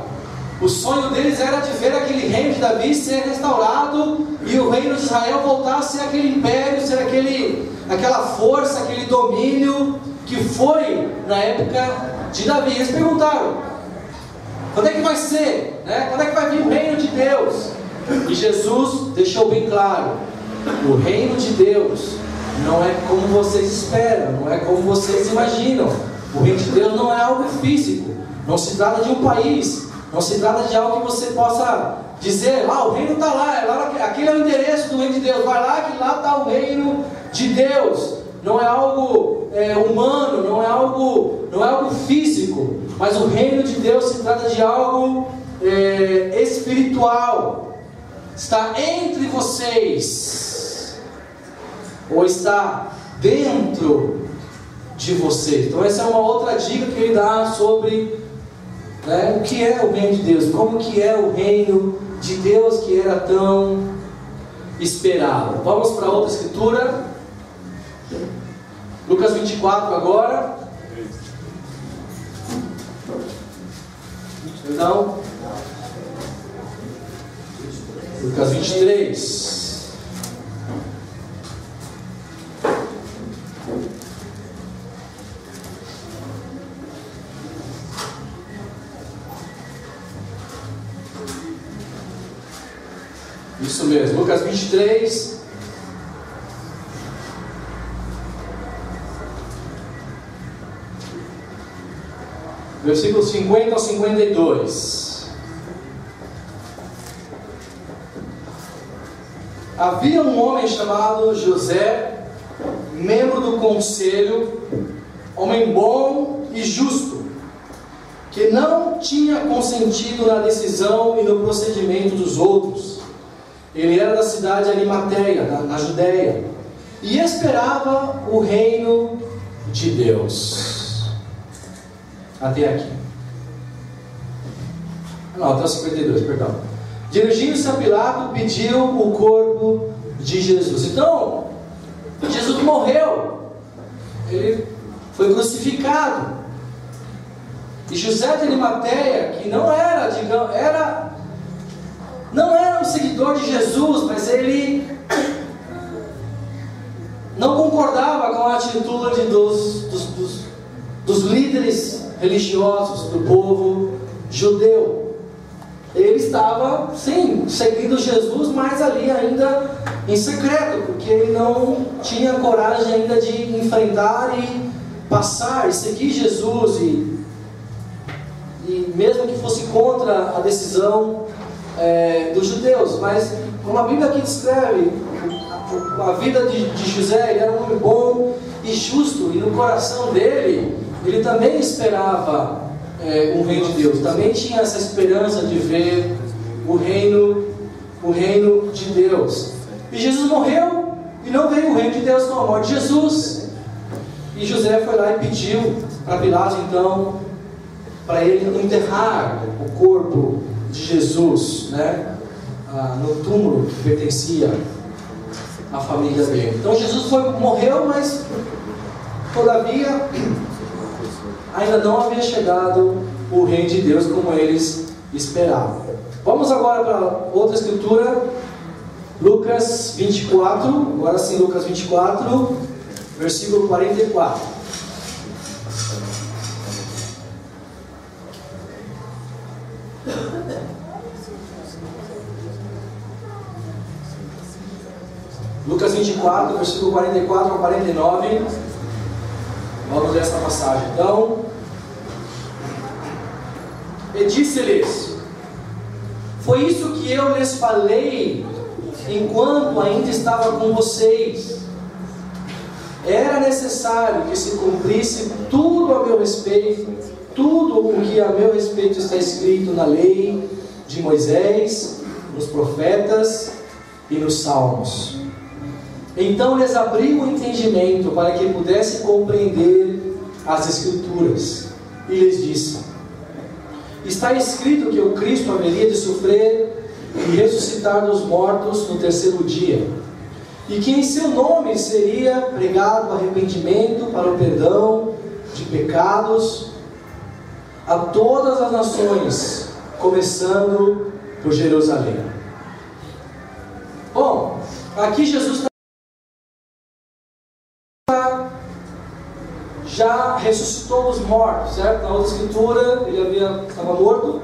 O sonho deles era de ver aquele reino de Davi ser restaurado e o reino de Israel voltar a ser aquele império, ser aquela força, aquele domínio que foi na época de Davi. Eles perguntaram: quando é que vai ser? Né? Quando é que vai vir o reino de Deus? E Jesus deixou bem claro: o reino de Deus não é como vocês esperam, não é como vocês imaginam. O reino de Deus não é algo físico, não se trata de um país, não se trata de algo que você possa dizer: o reino está lá, aquele é o endereço do reino de Deus, vai lá que lá está o reino de Deus. Não é algo humano, não é algo físico, mas o reino de Deus se trata de algo espiritual. Está entre vocês, ou está dentro de vocês. Então essa é uma outra dica que ele dá sobre o que é o reino de Deus, como que é o reino de Deus que era tão esperado. Vamos para outra escritura, Lucas 24 agora. Perdão, Lucas 23. Isso mesmo, Lucas 23. Versículos 50 ao 52. Havia um homem chamado José, membro do conselho, homem bom e justo, que não tinha consentido na decisão e no procedimento dos outros. Ele era da cidade de Arimateia, na Judéia, e esperava o reino de Deus. Até aqui. Não, até o 52, perdão. Dirigindo-se a Pilato, pediu o corpo de Jesus. Então, Jesus morreu. Ele foi crucificado. E José de Arimateia, que não era, digamos, não era um seguidor de Jesus, mas ele não concordava com a atitude dos líderes religiosos do povo judeu. Ele estava, sim, seguindo Jesus, mas ali ainda em secreto, porque ele não tinha coragem ainda de enfrentar e passar e seguir Jesus, e mesmo que fosse contra a decisão dos judeus. Mas como a Bíblia aqui descreve, a vida de José, ele era um homem bom e justo, e no coração dele, ele também esperava o reino de Deus, também tinha essa esperança de ver o reino de Deus. E Jesus morreu, e não veio o reino de Deus com a morte de Jesus. E José foi lá e pediu para Pilatos, então, para ele enterrar o corpo de Jesus, né, no túmulo que pertencia à família dele. Então Jesus morreu, mas todavia ainda não havia chegado o reino de Deus como eles esperavam. Vamos agora para outra escritura, Lucas 24, agora sim, Lucas 24, versículo 44. Lucas 24, versículo 44 ao 49. Vamos ler esta passagem. Então, e disse-lhes: foi isso que eu lhes falei enquanto ainda estava com vocês. Era necessário que se cumprisse tudo a meu respeito, tudo o que a meu respeito está escrito na lei de Moisés, nos profetas e nos salmos. Então lhes abriu o entendimento para que pudesse compreender as Escrituras. E lhes disse: está escrito que o Cristo haveria de sofrer e ressuscitar dos mortos no terceiro dia, e que em seu nome seria pregado arrependimento para o perdão de pecados a todas as nações, começando por Jerusalém. Bom, aqui Jesus já ressuscitou os mortos, certo? Na outra escritura ele estava morto,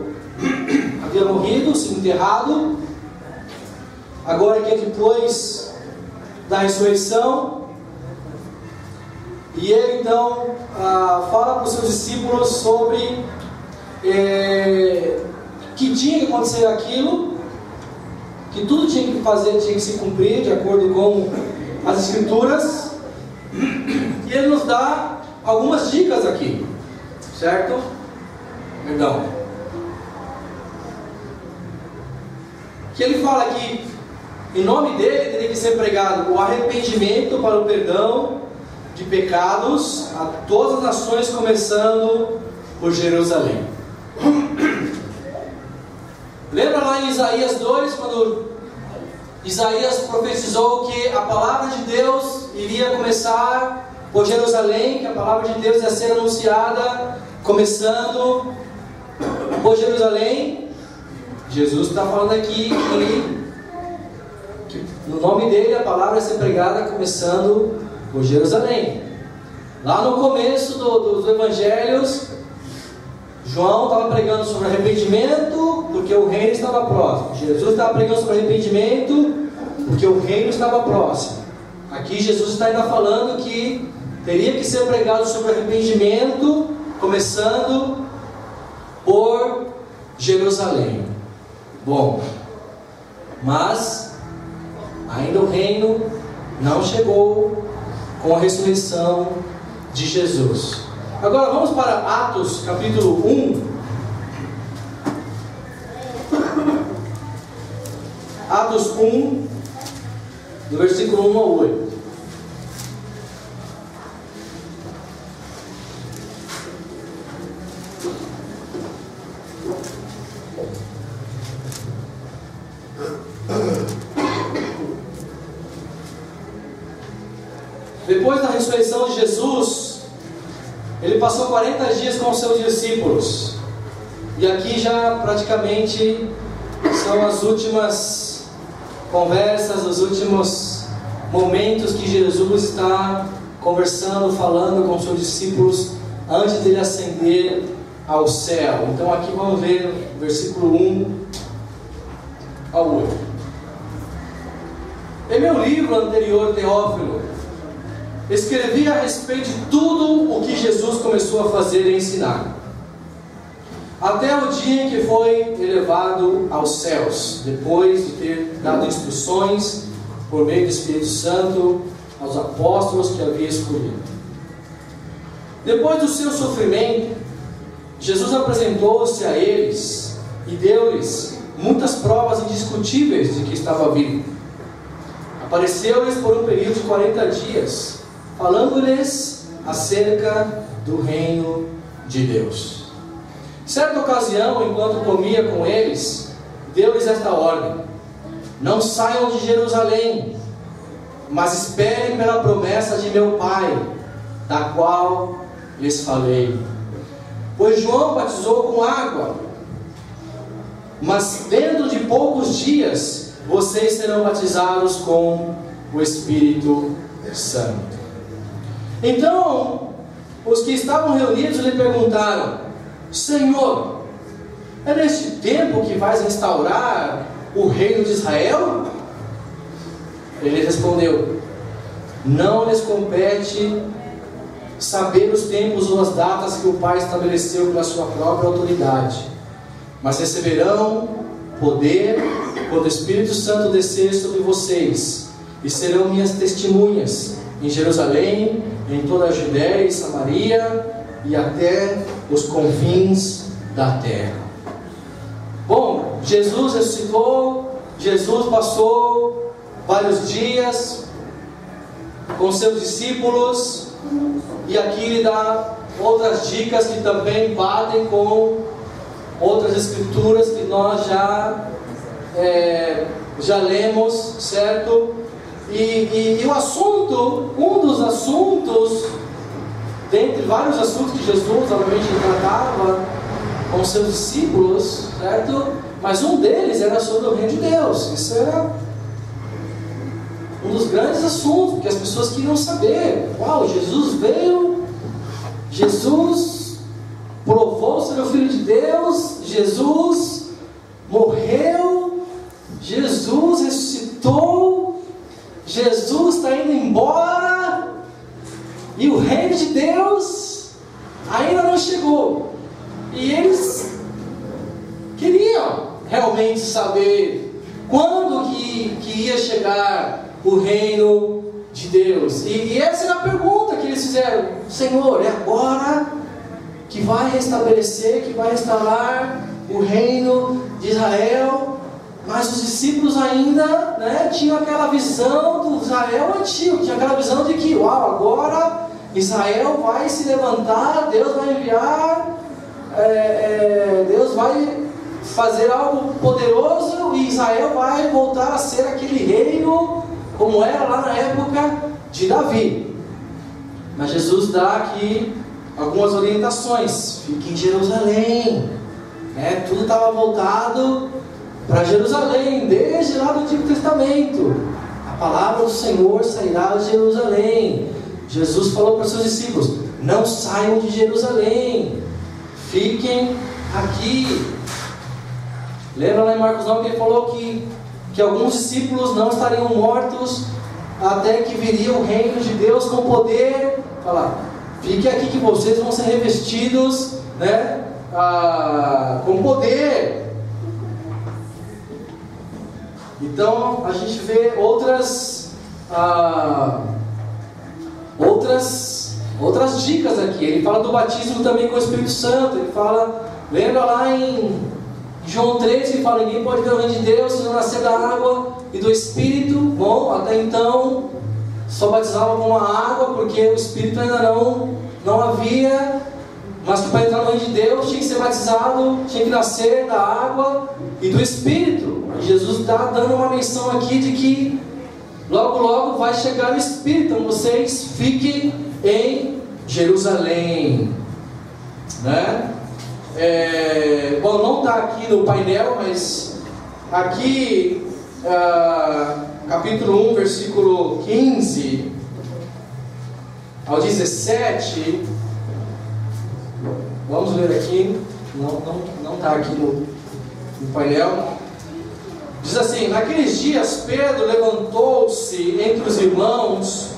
havia morrido, sido enterrado. Agora que é depois da ressurreição, e ele então fala para os seus discípulos sobre que tinha que acontecer aquilo, que tudo tinha que fazer, tinha que se cumprir de acordo com as escrituras. E ele nos dá algumas dicas aqui, certo? Perdão. Que ele fala que em nome dele teria que ser pregado o arrependimento para o perdão de pecados a todas as nações, começando por Jerusalém. Lembra lá em Isaías 2, quando Isaías profetizou que a palavra de Deus iria começar por Jerusalém, que a palavra de Deus ia ser anunciada começando por Jerusalém? Jesus está falando aqui que no nome dele a palavra ia ser pregada começando por Jerusalém. Lá no começo dos evangelhos, João estava pregando sobre arrependimento, porque o reino estava próximo. Jesus estava pregando sobre arrependimento, porque o reino estava próximo. Aqui Jesus está ainda falando que teria que ser pregado sobre arrependimento, começando por Jerusalém. Bom, mas ainda o reino não chegou com a ressurreição de Jesus. Agora vamos para Atos capítulo 1. Atos 1, do versículo 1 ao 8. Depois da ressurreição de Jesus, ele passou 40 dias com os seus discípulos. E aqui já praticamente são as últimas conversas, os últimos momentos que Jesus está conversando, falando com os seus discípulos antes dele ascender ao céu. Então aqui vamos ver o versículo 1 ao 8. Em meu livro anterior, Teófilo, escrevi a respeito de tudo o que Jesus começou a fazer e ensinar, até o dia em que foi elevado aos céus, depois de ter dado instruções por meio do Espírito Santo aos apóstolos que havia escolhido. Depois do seu sofrimento, Jesus apresentou-se a eles e deu-lhes muitas provas indiscutíveis de que estava vivo. Apareceu-lhes por um período de 40 dias, falando-lhes acerca do reino de Deus. Certa ocasião, enquanto comia com eles, deu-lhes esta ordem: não saiam de Jerusalém, mas esperem pela promessa de meu Pai, da qual lhes falei. Pois João batizou com água, mas dentro de poucos dias vocês serão batizados com o Espírito Santo. Então, os que estavam reunidos lhe perguntaram: Senhor, é neste tempo que vais instaurar o reino de Israel? Ele respondeu: não lhes compete saber os tempos ou as datas que o Pai estabeleceu pela sua própria autoridade, mas receberão poder quando o Espírito Santo descer sobre vocês, e serão minhas testemunhas em Jerusalém, em toda a Judéia e Samaria e até os confins da terra. Bom, Jesus ressuscitou, Jesus passou vários dias com seus discípulos, e aqui ele dá outras dicas que também batem com outras escrituras que nós já lemos, certo? E o assunto, um dos assuntos, dentre vários assuntos que Jesus obviamente tratava com seus discípulos, certo? Mas um deles era sobre o reino de Deus. Isso era um dos grandes assuntos, porque as pessoas queriam saber: uau, Jesus veio, Jesus provou ser o Filho de Deus, Jesus morreu, Jesus ressuscitou, Jesus está indo embora, e o reino de Deus ainda não chegou. E eles queriam realmente saber quando que ia chegar o reino de Deus. E essa era a pergunta que eles fizeram: Senhor, é agora que vai restabelecer, que vai restaurar o reino de Israel? Mas os discípulos ainda tinham aquela visão do Israel antigo, tinha aquela visão de que, uau, agora Israel vai se levantar, Deus vai enviar, Deus vai fazer algo poderoso, e Israel vai voltar a ser aquele reino como era lá na época de Davi. Mas Jesus dá aqui algumas orientações: fique em Jerusalém, tudo estava voltado para Jerusalém, desde lá do Antigo Testamento. A palavra do Senhor sairá de Jerusalém. Jesus falou para os seus discípulos: não saiam de Jerusalém, fiquem aqui. Lembra lá em Marcos 9 que ele falou que alguns discípulos não estariam mortos até que viria o reino de Deus com poder. Fala: fique aqui que vocês vão ser revestidos com poder. Então a gente vê outras dicas aqui. Ele fala do batismo também com o Espírito Santo. Ele fala, lembra lá em João 3, ele fala: ninguém pode ver o reino de Deus se não nascer da água e do Espírito. Bom, até então só batizava com a água, porque o Espírito ainda não havia. Mas para entrar no reino de Deus tinha que ser batizado, tinha que nascer da água e do Espírito. E Jesus está dando uma menção aqui de que logo logo vai chegar o Espírito. Então vocês fiquem em Jerusalém, né? Bom, não está aqui no painel, mas aqui, capítulo 1, versículo 15 ao 17, vamos ler aqui, não está aqui no painel. Diz assim: naqueles dias Pedro levantou-se entre os irmãos,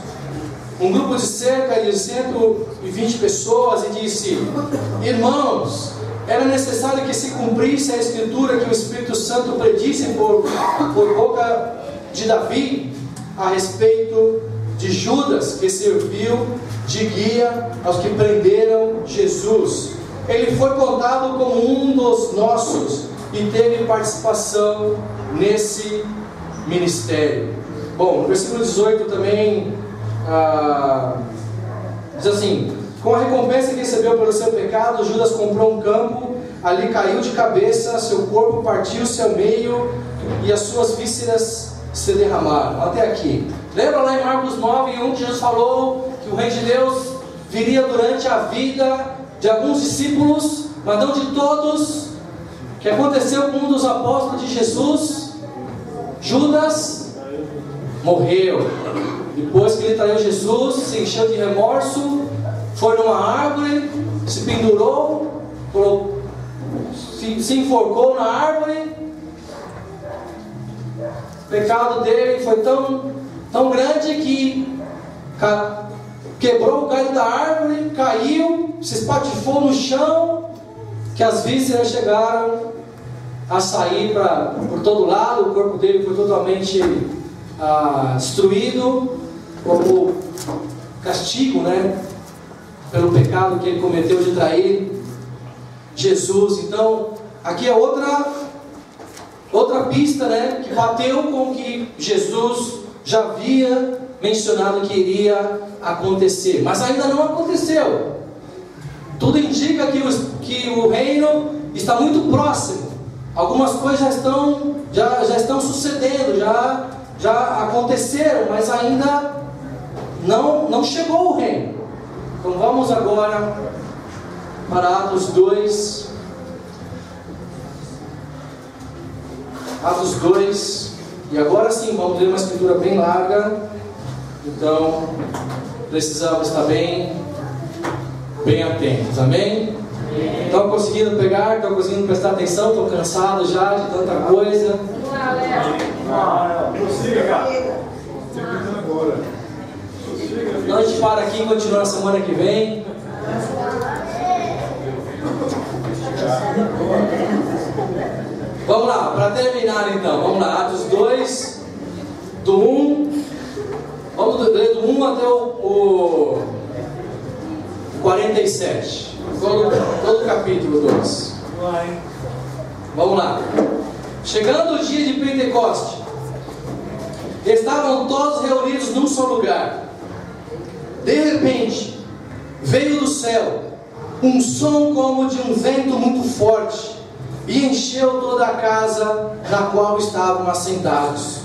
um grupo de cerca de 120 pessoas, e disse: irmãos, era necessário que se cumprisse a escritura que o Espírito Santo predisse por boca de Davi a respeito de Judas, que serviu de guia aos que prenderam Jesus. Ele foi contado como um dos nossos e teve participação nesse ministério. Bom, no versículo 18 também diz assim: com a recompensa que recebeu pelo seu pecado, Judas comprou um campo, ali caiu de cabeça, seu corpo partiu-se ao meio e as suas vísceras se derramaram. Até aqui. Lembra lá em Marcos 9:1 que Jesus falou que o reino de Deus viria durante a vida de alguns discípulos, mas não de todos? Que aconteceu com um dos apóstolos de Jesus? Judas morreu. Depois que ele traiu Jesus, se encheu de remorso, foi numa árvore, se pendurou, se enforcou na árvore. O pecado dele foi tão grande que quebrou o galho da árvore, caiu, se espatifou no chão, que as vísceras chegaram a sair por todo lado. O corpo dele foi totalmente destruído, como castigo, né, pelo pecado que ele cometeu de trair Jesus. Então, aqui é outra pista, né, que bateu com o que Jesus já havia mencionado que iria acontecer, mas ainda não aconteceu. Tudo indica que o reino está muito próximo. Algumas coisas já estão sucedendo, já aconteceram, mas ainda não chegou o reino. Então vamos agora para Atos 2. Atos 2. E agora sim, vamos ler uma escritura bem larga. Então precisamos estar bem atentos, amém? Estão conseguindo pegar? Estão conseguindo prestar atenção? Estão cansados já de tanta coisa? Prossiga, cara. Então a gente para aqui e continua na semana que vem. Vamos lá, para terminar então, vamos lá, Atos 2, do 1, vamos ler do 1 até o 47. Todo o capítulo 2. Vamos lá. Chegando o dia de Pentecoste, estavam todos reunidos num só lugar. De repente, veio do céu um som como de um vento muito forte e encheu toda a casa na qual estavam assentados.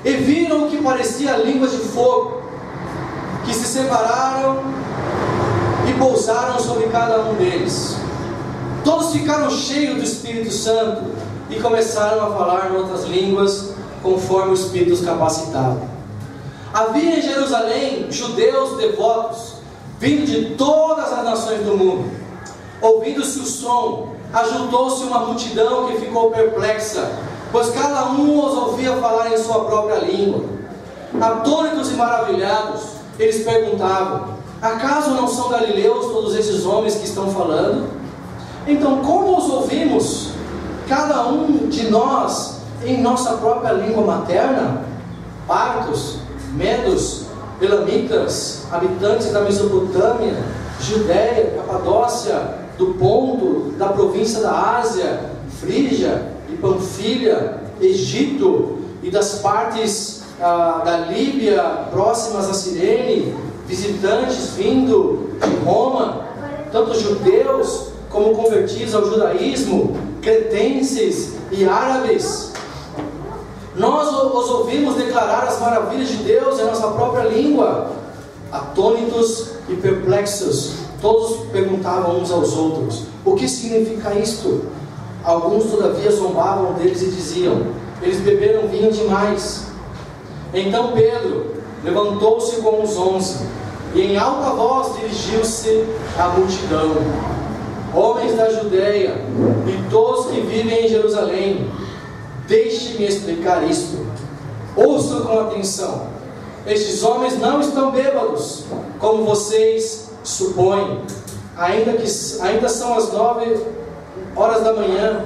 E viram o que parecia línguas de fogo, que se separaram e pousaram sobre cada um deles. Todos ficaram cheios do Espírito Santo e começaram a falar em outras línguas, conforme o Espírito os capacitava. Havia em Jerusalém judeus devotos, vindo de todas as nações do mundo. Ouvindo-se o som, ajuntou-se uma multidão que ficou perplexa, pois cada um os ouvia falar em sua própria língua. Atônitos e maravilhados, eles perguntavam: acaso não são galileus todos esses homens que estão falando? Então como os ouvimos, cada um de nós, em nossa própria língua materna? Partos, medos, elamitas, habitantes da Mesopotâmia, Judéia, Capadócia, do Ponto, da província da Ásia, Frígia e Panfilha, Egito e das partes da Líbia próximas a Cirene, visitantes vindo de Roma, tanto judeus como convertidos ao judaísmo, cretenses e árabes. Nós os ouvimos declarar as maravilhas de Deus em nossa própria língua. Atônitos e perplexos, todos perguntavam uns aos outros: o que significa isto? Alguns todavia zombavam deles e diziam: eles beberam vinho demais. Então Pedro levantou-se com os 11 e em alta voz dirigiu-se à multidão: homens da Judeia e todos que vivem em Jerusalém, deixe-me explicar isto. Ouçam com atenção. Estes homens não estão bêbados, como vocês supõem, ainda são as 9 horas da manhã.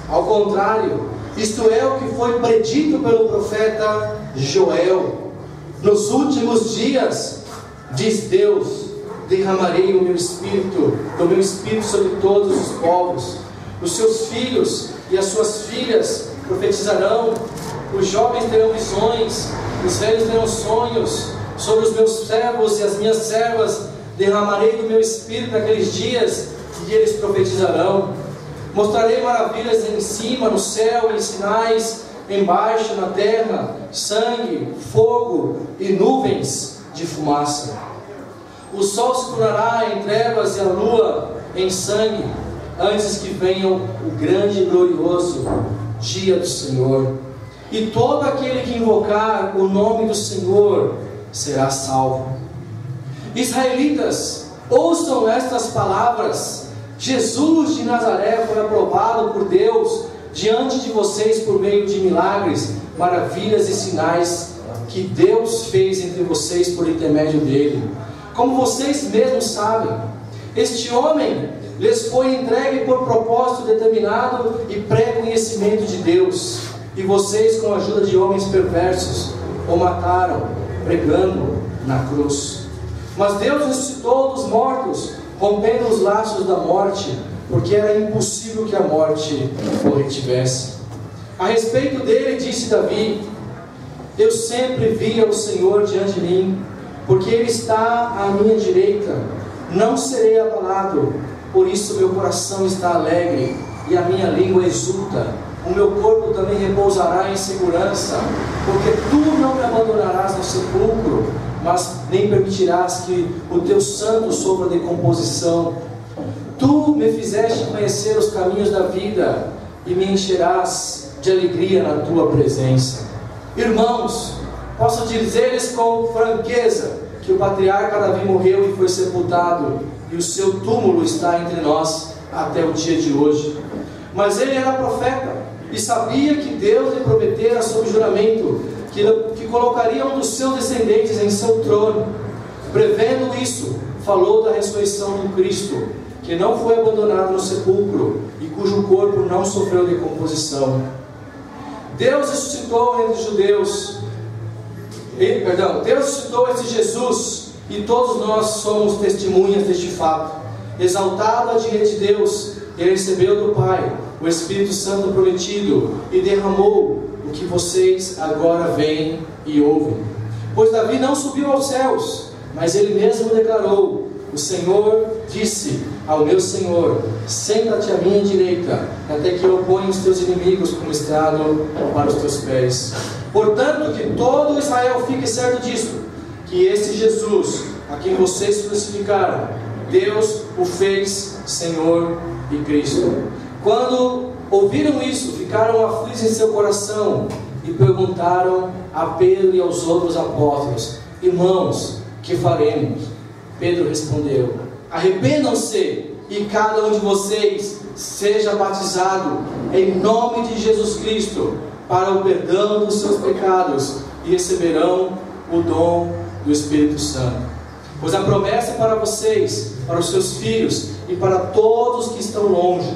Ao contrário, isto é o que foi predito pelo profeta Joel: nos últimos dias, diz Deus, derramarei do meu espírito sobre todos os povos. Os seus filhos e as suas filhas profetizarão, os jovens terão visões, os velhos terão sonhos. Sobre os meus servos e as minhas servas derramarei do meu espírito naqueles dias, e eles profetizarão. Mostrarei maravilhas em cima, no céu, em sinais embaixo na terra: sangue, fogo e nuvens de fumaça. O sol se tornará em trevas e a lua em sangue, antes que venha o grande e glorioso dia do Senhor. E todo aquele que invocar o nome do Senhor será salvo. Israelitas, ouçam estas palavras: Jesus de Nazaré foi aprovado por Deus diante de vocês por meio de milagres, maravilhas e sinais que Deus fez entre vocês por intermédio dele. Como vocês mesmos sabem, este homem lhes foi entregue por propósito determinado e pré-conhecimento de Deus, e vocês, com a ajuda de homens perversos, o mataram pregando na cruz. Mas Deus ressuscitou dos mortos, rompendo os laços da morte, porque era impossível que a morte o retivesse. A respeito dele disse Davi: eu sempre via o Senhor diante de mim, porque ele está à minha direita, não serei abalado. Por isso meu coração está alegre e a minha língua exulta. O meu corpo também repousará em segurança, porque tu não me abandonarás no sepulcro, mas nem permitirás que o teu santo sofra decomposição. Tu me fizeste conhecer os caminhos da vida, e me encherás de alegria na tua presença. Irmãos, posso dizer-lhes com franqueza que o patriarca Davi morreu e foi sepultado, e o seu túmulo está entre nós até o dia de hoje. Mas ele era profeta e sabia que Deus lhe prometera sob juramento que colocaria um dos seus descendentes em seu trono. Prevendo isso, falou da ressurreição do Cristo, que não foi abandonado no sepulcro e cujo corpo não sofreu decomposição. Deus ressuscitou esse Jesus, e todos nós somos testemunhas deste fato. Exaltado à direita de Deus, ele recebeu do Pai o Espírito Santo prometido e derramou o que vocês agora veem e ouvem. Pois Davi não subiu aos céus, mas ele mesmo declarou: o Senhor disse ao meu Senhor: senta-te à minha direita, até que eu ponha os teus inimigos como estrado para os teus pés. Portanto, que todo Israel fique certo disto, que esse Jesus, a quem vocês crucificaram, Deus o fez Senhor e Cristo. Quando ouviram isso, ficaram aflitos em seu coração e perguntaram a Pedro e aos outros apóstolos: irmãos, que faremos? Pedro respondeu: arrependam-se e cada um de vocês seja batizado em nome de Jesus Cristo para o perdão dos seus pecados, e receberão o dom do Espírito Santo. Pois a promessa é para vocês, para os seus filhos e para todos que estão longe,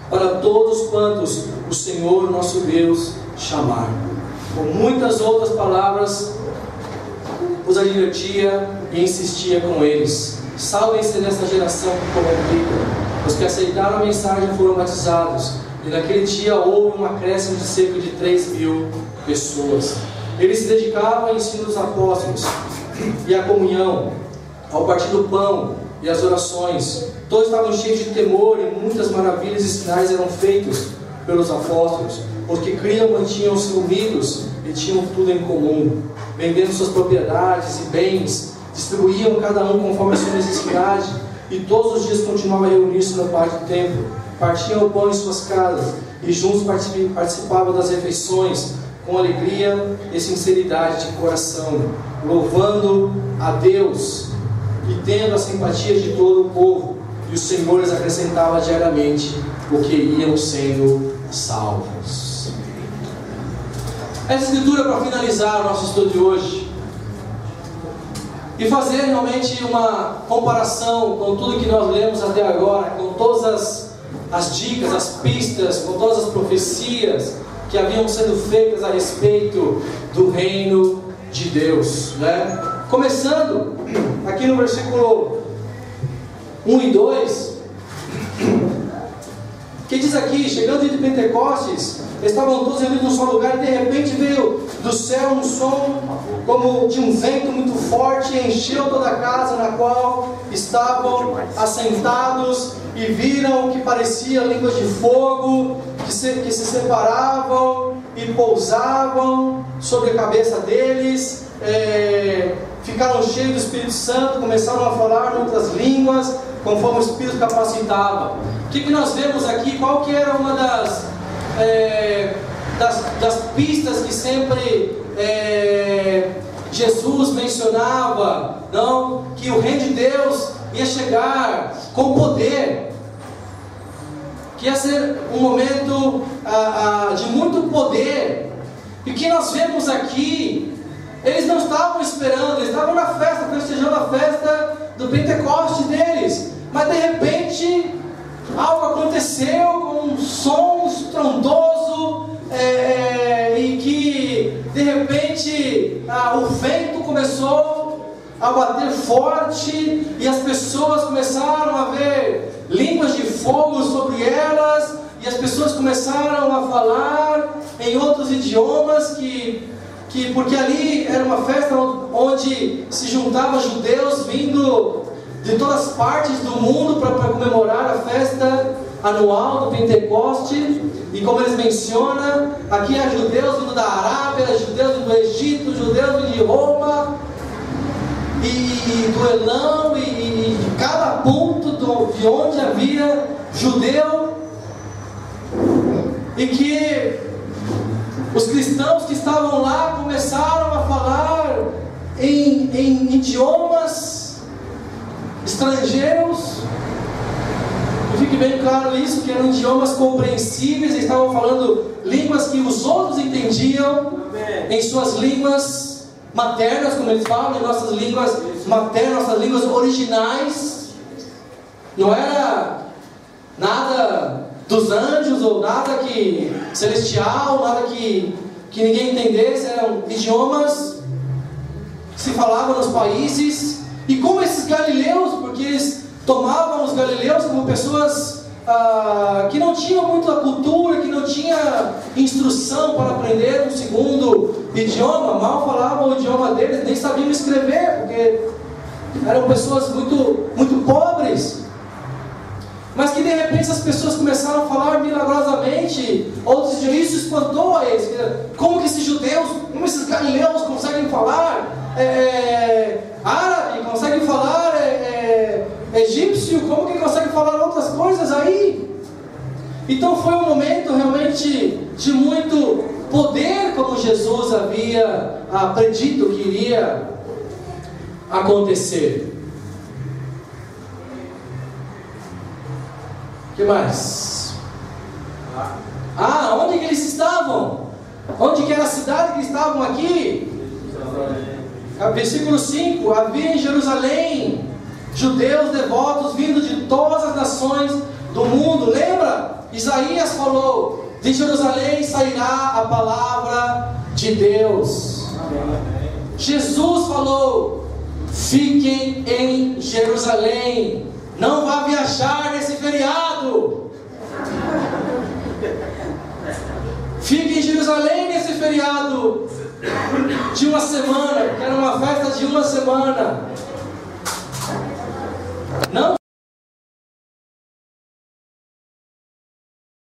para todos quantos o Senhor nosso Deus chamar. Com muitas outras palavras os advertia e insistia com eles: salvem-se desta geração corrompida. Os que aceitaram a mensagem foram batizados, e naquele dia houve um acréscimo de cerca de 3.000 pessoas. Eles se dedicavam ao ensino dos apóstolos e à comunhão, ao partir do pão e às orações. Todos estavam cheios de temor, e muitas maravilhas e sinais eram feitos pelos apóstolos. Os que criam mantinham-se unidos e tinham tudo em comum, vendendo suas propriedades e bens distribuíam cada um conforme a sua necessidade, e todos os dias continuavam a reunir-se no pátio do templo, partiam o pão em suas casas, e juntos participavam das refeições, com alegria e sinceridade de coração, louvando a Deus e tendo a simpatia de todo o povo, e o Senhor lhes acrescentava diariamente o que iam sendo salvos. Essa escritura, para finalizar o nosso estudo de hoje e fazer realmente uma comparação com tudo que nós lemos até agora, com todas as dicas, as pistas, com todas as profecias que haviam sendo feitas a respeito do reino de Deus, né? Começando aqui no versículo 1 e 2, que diz aqui: chegando de Pentecostes, estavam todos reunidos num só lugar, e de repente veio do céu um som como de um vento muito forte, e encheu toda a casa na qual estavam assentados, e viram o que parecia línguas de fogo, que se separavam e pousavam sobre a cabeça deles. Ficaram cheios do Espírito Santo, começaram a falar em outras línguas, conforme o Espírito capacitava. O que nós vemos aqui? Qual que era uma das pistas que sempre Jesus mencionava? Não? Que o reino de Deus ia chegar com poder, que ia ser um momento de muito poder. E o que nós vemos aqui, eles não estavam esperando, eles estavam na festa, festejando a festa do Pentecoste deles, mas de repente algo aconteceu com um som estrondoso, e que de repente o vento começou a bater forte, e as pessoas começaram a ver línguas de fogo sobre elas, e as pessoas começaram a falar em outros idiomas, porque ali era uma festa onde se juntavam judeus vindo de todas as partes do mundo para comemorar a festa anual do Pentecoste. E como eles mencionam, aqui há judeus vindo da Arábia, judeus vindo do Egito, judeus vindo de Roma, e do Elão, e de cada ponto de onde havia judeu, e que os cristãos que estavam lá começaram a falar em idiomas estrangeiros. E fique bem claro isso, que eram idiomas compreensíveis, eles estavam falando línguas que os outros entendiam, em suas línguas maternas, como eles falam, em nossas línguas maternas, nossas línguas originais. Não era nada dos anjos, ou nada que celestial, nada que ninguém entendesse. Eram idiomas que se falavam nos países. E como esses galileus, porque eles tomavam os galileus como pessoas que não tinham muita cultura, que não tinha instrução para aprender um segundo idioma, mal falavam o idioma deles, nem sabiam escrever, porque eram pessoas muito, muito pobres. Mas que de repente essas pessoas começaram a falar milagrosamente. Outros diziam, isso espantou a eles. Como que esses judeus, como esses galileus conseguem falar árabe, conseguem falar egípcio, como que conseguem falar outras coisas aí? Então foi um momento realmente de muito poder, como Jesus havia predito que iria acontecer. O que mais? Onde que eles estavam? Onde que era a cidade que estavam aqui? Versículo 5: havia em Jerusalém judeus devotos vindo de todas as nações do mundo. Lembra? Isaías falou: de Jerusalém sairá a palavra de Deus. Jesus falou: fiquem em Jerusalém, não vá viajar nesse feriado. Fique em Jerusalém nesse feriado de uma semana, que era uma festa de uma semana.